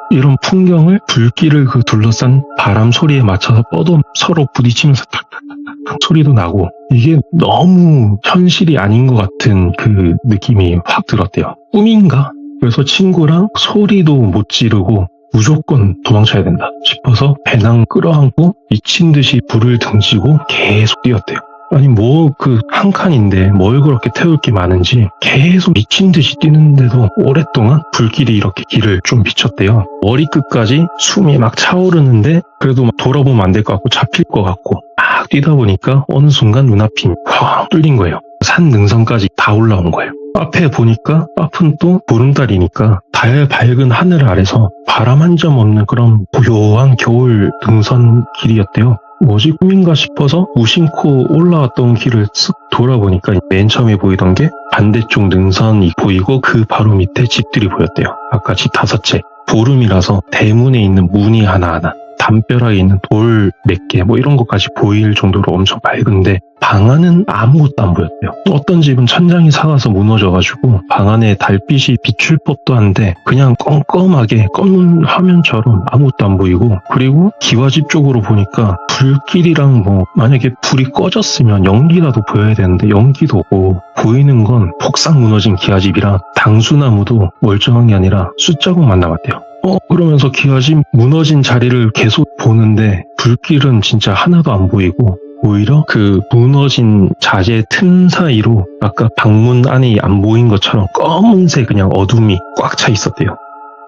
이런 풍경을 불길을 둘러싼 바람 소리에 맞춰서 뻗어 서로 부딪히면서 탁탁탁탁 소리도 나고 이게 너무 현실이 아닌 것 같은 그 느낌이 확 들었대요. 꿈인가? 그래서 친구랑 소리도 못 지르고 무조건 도망쳐야 된다 싶어서 배낭 끌어안고 미친 듯이 불을 등지고 계속 뛰었대요. 아니 뭐 그 한 칸인데 뭘 그렇게 태울 게 많은지 계속 미친 듯이 뛰는데도 오랫동안 불길이 이렇게 길을 좀 비쳤대요. 머리끝까지 숨이 막 차오르는데 그래도 막 돌아보면 안 될 것 같고 잡힐 것 같고 막 뛰다 보니까 어느 순간 눈앞이 확 뚫린 거예요. 산 능선까지 다 올라온 거예요. 앞에 보니까 앞은 또 보름달이니까 달 밝은 하늘 아래서 바람 한 점 없는 그런 고요한 겨울 등선 길이었대요. 뭐지 꿈인가 싶어서 무심코 올라왔던 길을 쓱 돌아보니까 맨 처음에 보이던 게 반대쪽 능선이 보이고 그 바로 밑에 집들이 보였대요. 아까 집 5채. 보름이라서 대문에 있는 문이 하나하나, 담벼락에 있는 돌 몇 개, 뭐 이런 것까지 보일 정도로 엄청 밝은데 방 안은 아무것도 안 보였대요. 어떤 집은 천장이 사가서 무너져가지고 방 안에 달빛이 비출 법도 한데 그냥 껌껌하게 검은 화면처럼 아무것도 안 보이고, 그리고 기와집 쪽으로 보니까 불길이랑 뭐 만약에 불이 꺼졌으면 연기라도 보여야 되는데 연기도 없고 보이는 건 폭삭 무너진 기와집이랑 당수나무도 멀쩡한 게 아니라 숫자국만 남았대요. 그러면서 기와집 무너진 자리를 계속 보는데 불길은 진짜 하나도 안 보이고 오히려 그 무너진 자재 틈 사이로 아까 방문 안이 안 보인 것처럼 검은색 그냥 어둠이 꽉 차 있었대요.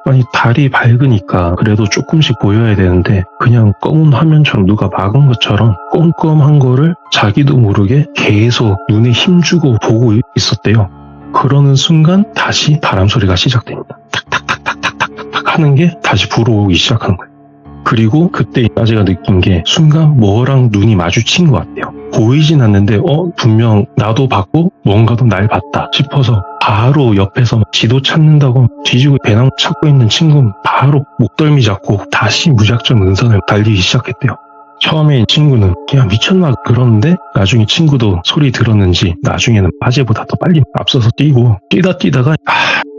아니 달이 밝으니까 그래도 조금씩 보여야 되는데 그냥 검은 화면처럼 누가 막은 것처럼 꼼꼼한 거를 자기도 모르게 계속 눈에 힘주고 보고 있었대요. 그러는 순간 다시 바람 소리가 시작됩니다. 탁탁탁탁탁탁탁 하는 게 다시 불어오기 시작한 거예요. 그리고 그때 아재가 느낀 게 순간 뭐랑 눈이 마주친 것 같아요. 보이진 않는데 분명 나도 봤고 뭔가도 날 봤다 싶어서 바로 옆에서 지도 찾는다고 뒤지고 배낭 찾고 있는 친구 바로 목덜미 잡고 다시 무작정 능선을 달리기 시작했대요. 처음에 친구는 그냥 미쳤나 그러는데 나중에 친구도 소리 들었는지 나중에는 아재보다 더 빨리 앞서서 뛰고 뛰다가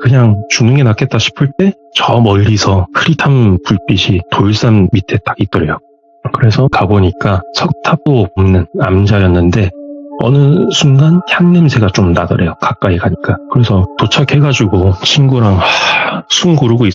그냥 죽는 게 낫겠다 싶을 때 저 멀리서 흐릿한 불빛이 돌산 밑에 딱 있더래요. 그래서 가보니까 석탑도 없는 남자였는데 어느 순간 향냄새가 좀 나더래요. 가까이 가니까. 그래서 도착해가지고 친구랑 숨 고르고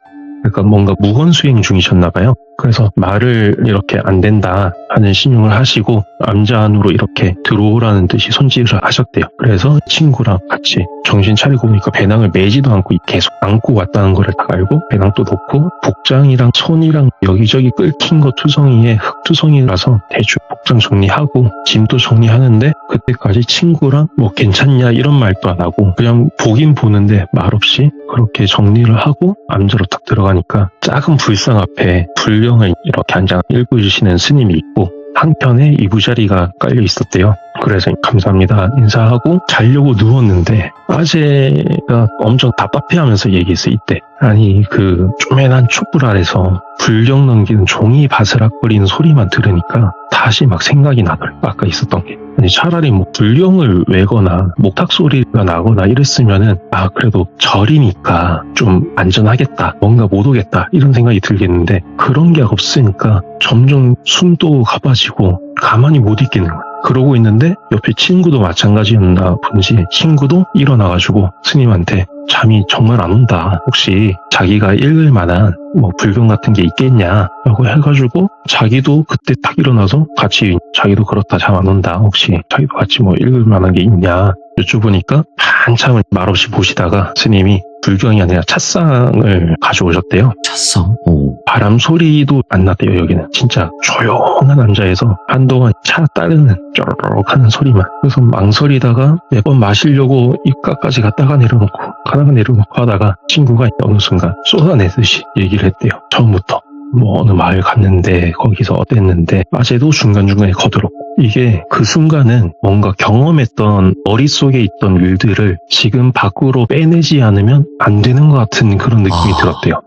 그러니까 뭔가 무건수행 중이셨나 봐요. 그래서 말을 이렇게 안 된다 하는 신용을 하시고 남자 안으로 이렇게 들어오라는 듯이 손질을 하셨대요. 그래서 친구랑 같이 정신 차리고 보니까 배낭을 매지도 않고 계속 안고 왔다는 거를 다 알고 배낭도 놓고 복장이랑 손이랑 여기저기 끓긴 거 투성이에 흙투성이라서 대충 복장 정리하고 짐도 정리하는데 그때까지 친구랑 뭐 괜찮냐 이런 말도 안 하고 그냥 보긴 보는데 말없이 그렇게 정리를 하고 암자로 딱 들어가니까 작은 불상 앞에 불경을 이렇게 앉아 읽어주시는 스님이 있고 한켠에 이부자리가 깔려 있었대요. 그래서 감사합니다 인사하고 자려고 누웠는데 아재가 엄청 답답해하면서 얘기했어요. 이때 아니 그 쪼매난 촛불 아래서 불경 넘기는 종이 바스락거리는 소리만 들으니까 다시 막 생각이 나더라고요. 아까 있었던 게. 아니 차라리 뭐 불경을 외거나 목탁 소리가 나거나 이랬으면은 그래도 절이니까 좀 안전하겠다, 뭔가 못 오겠다 이런 생각이 들겠는데 그런 게 없으니까 점점 숨도 가빠지고 가만히 못 있겠는 거예요. 그러고 있는데 옆에 친구도 마찬가지였나 본지 친구도 일어나가지고 스님한테 잠이 정말 안 온다. 혹시 자기가 읽을 만한 뭐 불경 같은 게 있겠냐 라고 해가지고 자기도 그때 딱 일어나서 같이 자기도 그렇다 잠 안 온다. 혹시 자기도 같이 뭐 읽을 만한 게 있냐 여쭤보니까 한참을 말없이 보시다가 스님이 불경이 아니라 찻상을 가져오셨대요. 찻상? 오. 바람 소리도 안 났대요. 여기는 진짜 조용한 앉아에서 한동안 차 따르는 쪼르륵 하는 소리만. 그래서 망설이다가 몇 번 마시려고 입가까지 갔다가 내려놓고 가다가 내려놓고 하다가 친구가 어느 순간 쏟아내듯이 얘기를 했대요. 처음부터 뭐 어느 마을 갔는데 거기서 어땠는데 아재도 중간중간에 거들었고 이게 그 순간은 뭔가 경험했던 머릿속에 있던 일들을 지금 밖으로 빼내지 않으면 안 되는 것 같은 그런 느낌이 들었대요.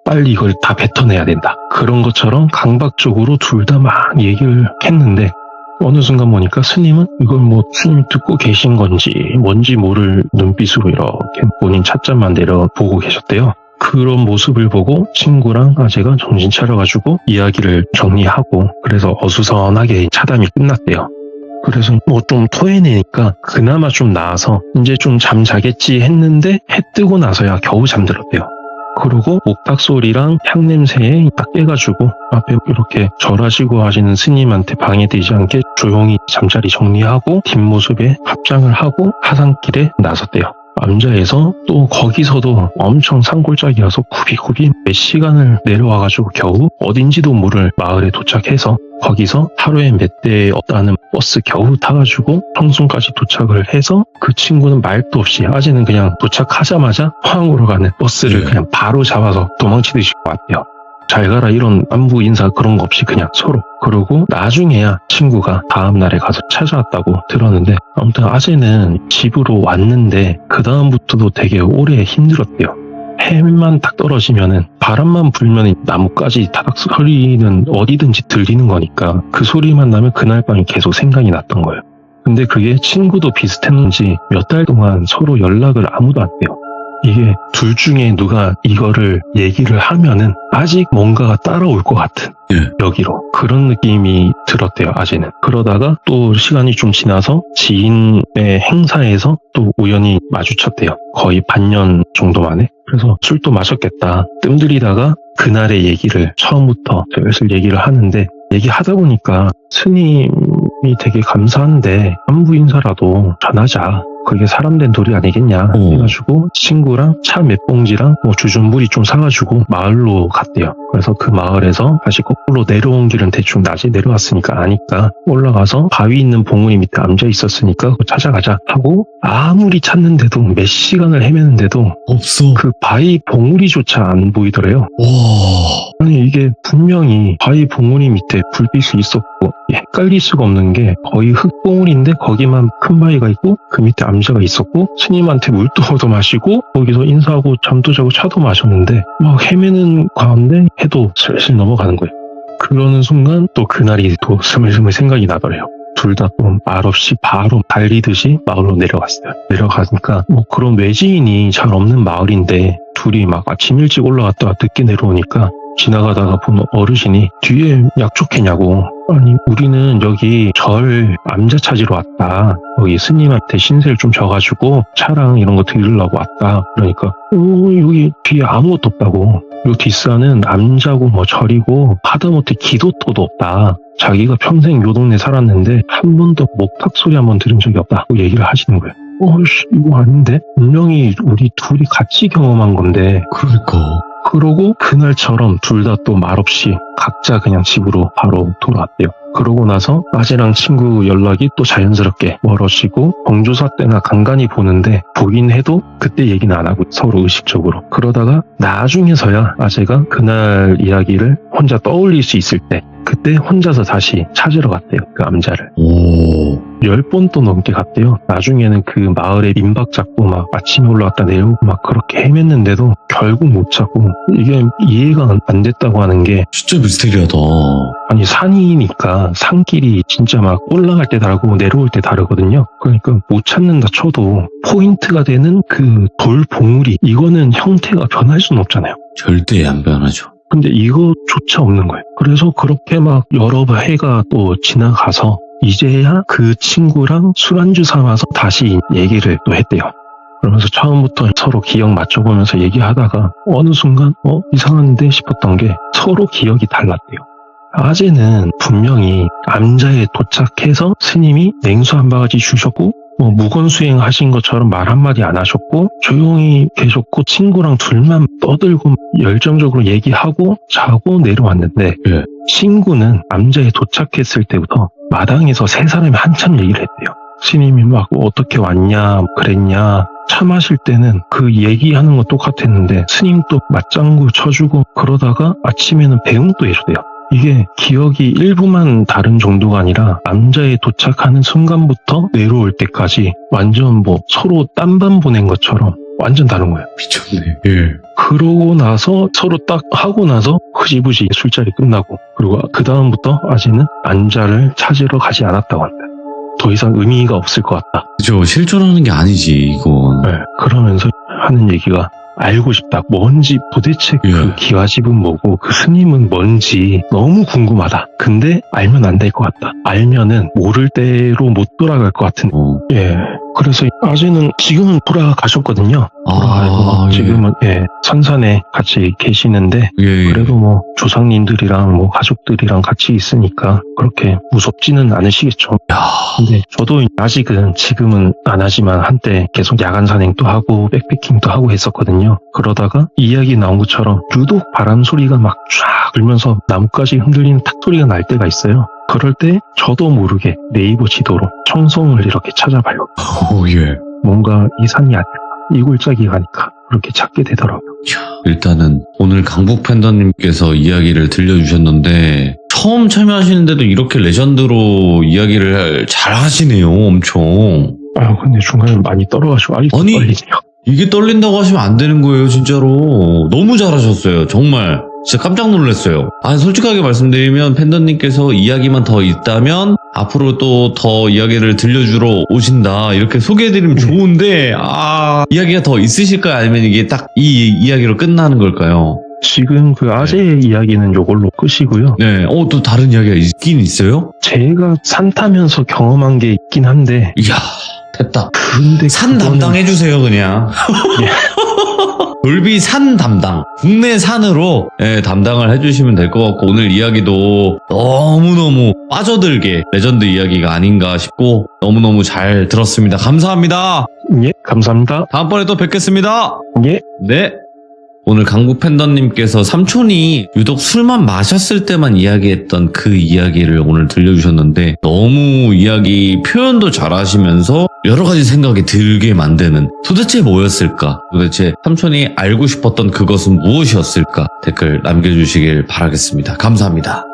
빨리 이걸 다 뱉어내야 된다. 그런 것처럼 강박적으로 둘 다 막 얘기를 했는데 어느 순간 보니까 스님은 이걸 뭐 스님 듣고 계신 건지 뭔지 모를 눈빛으로 이렇게 본인 찻잔만 내려보고 계셨대요. 그런 모습을 보고 친구랑 아재가 정신 차려가지고 이야기를 정리하고 그래서 어수선하게 차담이 끝났대요. 그래서 뭐 좀 토해내니까 그나마 좀 나아서 이제 좀 잠 자겠지 했는데 해 뜨고 나서야 겨우 잠들었대요. 그러고 목탁 소리랑 향냄새에 딱 깨가지고 앞에 이렇게 절하시고 하시는 스님한테 방해되지 않게 조용히 잠자리 정리하고 뒷모습에 합장을 하고 하산길에 나섰대요. 암자에서 또 거기서도 엄청 산골짜기라서 굽이굽이 몇 시간을 내려와가지고 겨우 어딘지도 모를 마을에 도착해서 거기서 하루에 몇 대 없다는 버스 겨우 타가지고 청순까지 도착을 해서 그 친구는 말도 없이 아재는 그냥 도착하자마자 포항으로 가는 버스를 네. 그냥 바로 잡아서 도망치듯이 왔대요. 잘 가라 이런 안부 인사 그런 거 없이 그냥 서로. 그러고 나중에야 친구가 다음 날에 가서 찾아왔다고 들었는데 아무튼 아재는 집으로 왔는데 그 다음부터도 되게 오래 힘들었대요. 해만 딱 떨어지면은 바람만 불면 나뭇가지 타닥 소리는 어디든지 들리는 거니까 그 소리만 나면 그날 밤이 계속 생각이 났던 거예요. 근데 그게 친구도 비슷했는지 몇 달 동안 서로 연락을 아무도 안 해요. 이게 둘 중에 누가 이거를 얘기를 하면은 아직 뭔가가 따라올 것 같은 예. 여기로 그런 느낌이 들었대요. 아재는. 그러다가 또 시간이 좀 지나서 지인의 행사에서 또 우연히 마주쳤대요. 거의 반년 정도 만에. 그래서 술도 마셨겠다 뜸들이다가 그날의 얘기를 처음부터 슬슬 얘기를 하는데 얘기하다 보니까 스님이 되게 감사한데 안부 인사라도 전하자. 그게 사람된 돌이 아니겠냐 해가지고 친구랑 차 몇 봉지랑 뭐 주전부리 좀 사가지고 마을로 갔대요. 그래서 그 마을에서 다시 거꾸로 내려온 길은 대충 낮에 내려왔으니까 아니까 올라가서 바위 있는 봉우리 밑에 앉아 있었으니까 그거 찾아가자 하고 아무리 찾는데도 몇 시간을 헤매는데도 없어. 그 바위 봉우리조차 안 보이더래요. 와. 아니 이게 분명히 바위 봉우리 밑에 불빛이 있었고 헷갈릴 수가 없는 게 거의 흙봉우리인데 거기만 큰 바위가 있고 그 밑에 암자가 있었고 스님한테 물도 얻어 마시고 거기서 인사하고 잠도 자고 차도 마셨는데 막 헤매는 가운데 해도 슬슬 넘어가는 거예요. 그러는 순간 또 그날이 또 스물스물 생각이 나더래요. 둘 다 또 말없이 바로 달리듯이 마을로 내려갔어요. 내려가니까 뭐 그런 외지인이 잘 없는 마을인데 둘이 막 아침 일찍 올라갔다가 늦게 내려오니까 지나가다가 본 어르신이 뒤에 약속했냐고. 아니 우리는 여기 절 암자 찾으러 왔다. 여기 스님한테 신세를 좀 져가지고 차랑 이런 거 드리려고 왔다. 그러니까 여기 뒤에 아무것도 없다고. 요 뒷산은 암자고 뭐 절이고 하다못해 기도터도 없다. 자기가 평생 요 동네 살았는데 한 번도 목탁 소리 한 번 들은 적이 없다고 얘기를 하시는 거예요. 이거 아닌데? 분명히 우리 둘이 같이 경험한 건데. 그러니까. 그러고 그날처럼 둘 다 또 말없이 각자 그냥 집으로 바로 돌아왔대요. 그러고 나서 아재랑 친구 연락이 또 자연스럽게 멀어지고 경조사 때나 간간히 보는데 보긴 해도 그때 얘기는 안 하고 서로 의식적으로. 그러다가 나중에서야 아재가 그날 이야기를 혼자 떠올릴 수 있을 때 그때 혼자서 다시 찾으러 갔대요. 그 암자를. 오. 10번 또 넘게 갔대요. 나중에는 그 마을에 민박 잡고 막 아침에 올라갔다 내려오고 막 그렇게 헤맸는데도 결국 못 찾고 이게 이해가 안 됐다고 하는 게 진짜 미스테리하다. 아니 산이니까 산길이 진짜 막 올라갈 때 다르고 내려올 때 다르거든요. 그러니까 못 찾는다 쳐도 포인트가 되는 그 돌 봉우리 이거는 형태가 변할 수는 없잖아요. 절대 안 변하죠. 근데 이거조차 없는 거예요. 그래서 그렇게 막 여러 해가 또 지나가서 이제야 그 친구랑 술안주 삼아서 다시 얘기를 또 했대요. 그러면서 처음부터 서로 기억 맞춰보면서 얘기하다가 어느 순간 이상한데 싶었던 게 서로 기억이 달랐대요. 아재는 분명히 암자에 도착해서 스님이 냉수 한 바가지 주셨고 무건수행 하신 것처럼 말 한마디 안 하셨고 조용히 계셨고 친구랑 둘만 떠들고 열정적으로 얘기하고 자고 내려왔는데 예. 친구는 암자에 도착했을 때부터 마당에서 세 사람이 한참 얘기를 했대요. 스님이 막 어떻게 왔냐 그랬냐 차 마실 때는 그 얘기하는 거 똑같았는데 스님도 맞장구 쳐주고 그러다가 아침에는 배웅도 해주대요. 이게 기억이 일부만 다른 정도가 아니라 암자에 도착하는 순간부터 내려올 때까지 완전 뭐 서로 딴반 보낸 것처럼 완전 다른 거예요. 미쳤네. 예. 그러고 나서 서로 딱 하고 나서 흐지부지 술자리 끝나고 그리고 그 다음부터 아재는 암자를 찾으러 가지 않았다고 한다. 더 이상 의미가 없을 것 같다. 그죠. 실존하는 게 아니지, 이건. 네, 그러면서 하는 얘기가 알고 싶다. 뭔지 도대체 그 예. 기와집은 뭐고 그 스님은 뭔지 너무 궁금하다. 근데 알면 안 될 것 같다. 알면은 모를 대로 못 돌아갈 것 같은. 예. 그래서 아재는 지금은 돌아가셨거든요. 돌아가고 예. 지금은 산산에 같이 계시는데 예. 그래도 뭐 조상님들이랑 뭐 가족들이랑 같이 있으니까 그렇게 무섭지는 않으시겠죠. 근데 저도 아직은 지금은 안 하지만 한때 계속 야간 산행도 하고 백패킹도 하고 했었거든요. 그러다가 이야기 나온 것처럼 유독 바람 소리가 막 쫙 불면서 나뭇가지 흔들리는 탁 소리가 날 때가 있어요. 그럴 때 저도 모르게 네이버 지도로 청송을 이렇게 찾아봐요. 예. 뭔가 이 산이 아닐까, 이 골짜기가 아닐까 그렇게 찾게 되더라고요. 일단은 오늘 강북 팬더님께서 이야기를 들려주셨는데 처음 참여하시는데도 이렇게 레전드로 이야기를 잘 하시네요. 엄청. 근데 중간에 많이 떨어가지고 아직도 아니, 떨리네요. 이게 떨린다고 하시면 안 되는 거예요, 진짜로. 너무 잘하셨어요, 정말. 진짜 깜짝 놀랐어요. 솔직하게 말씀드리면 팬더님께서 이야기만 더 있다면 앞으로 또 더 이야기를 들려주러 오신다 이렇게 소개해드리면 좋은데 이야기가 더 있으실까요? 아니면 이게 딱 이 이야기로 끝나는 걸까요? 지금 그 아재의 이야기는 요걸로 끝이고요. 네, 또 다른 이야기가 있긴 있어요? 제가 산 타면서 경험한 게 있긴 한데 이야, 됐다. 근데 산 그거는- 담당해주세요, 그냥. 돌비 산 담당. 국내 산으로 담당을 해주시면 될 것 같고, 오늘 이야기도 너무너무 빠져들게 레전드 이야기가 아닌가 싶고, 너무너무 잘 들었습니다. 감사합니다. 예, 감사합니다. 다음번에 또 뵙겠습니다. 예. 네. 오늘 강북 팬더님께서 삼촌이 유독 술만 마셨을 때만 이야기했던 그 이야기를 오늘 들려주셨는데 너무 이야기 표현도 잘하시면서 여러 가지 생각이 들게 만드는 도대체 뭐였을까? 도대체 삼촌이 알고 싶었던 그것은 무엇이었을까? 댓글 남겨주시길 바라겠습니다. 감사합니다.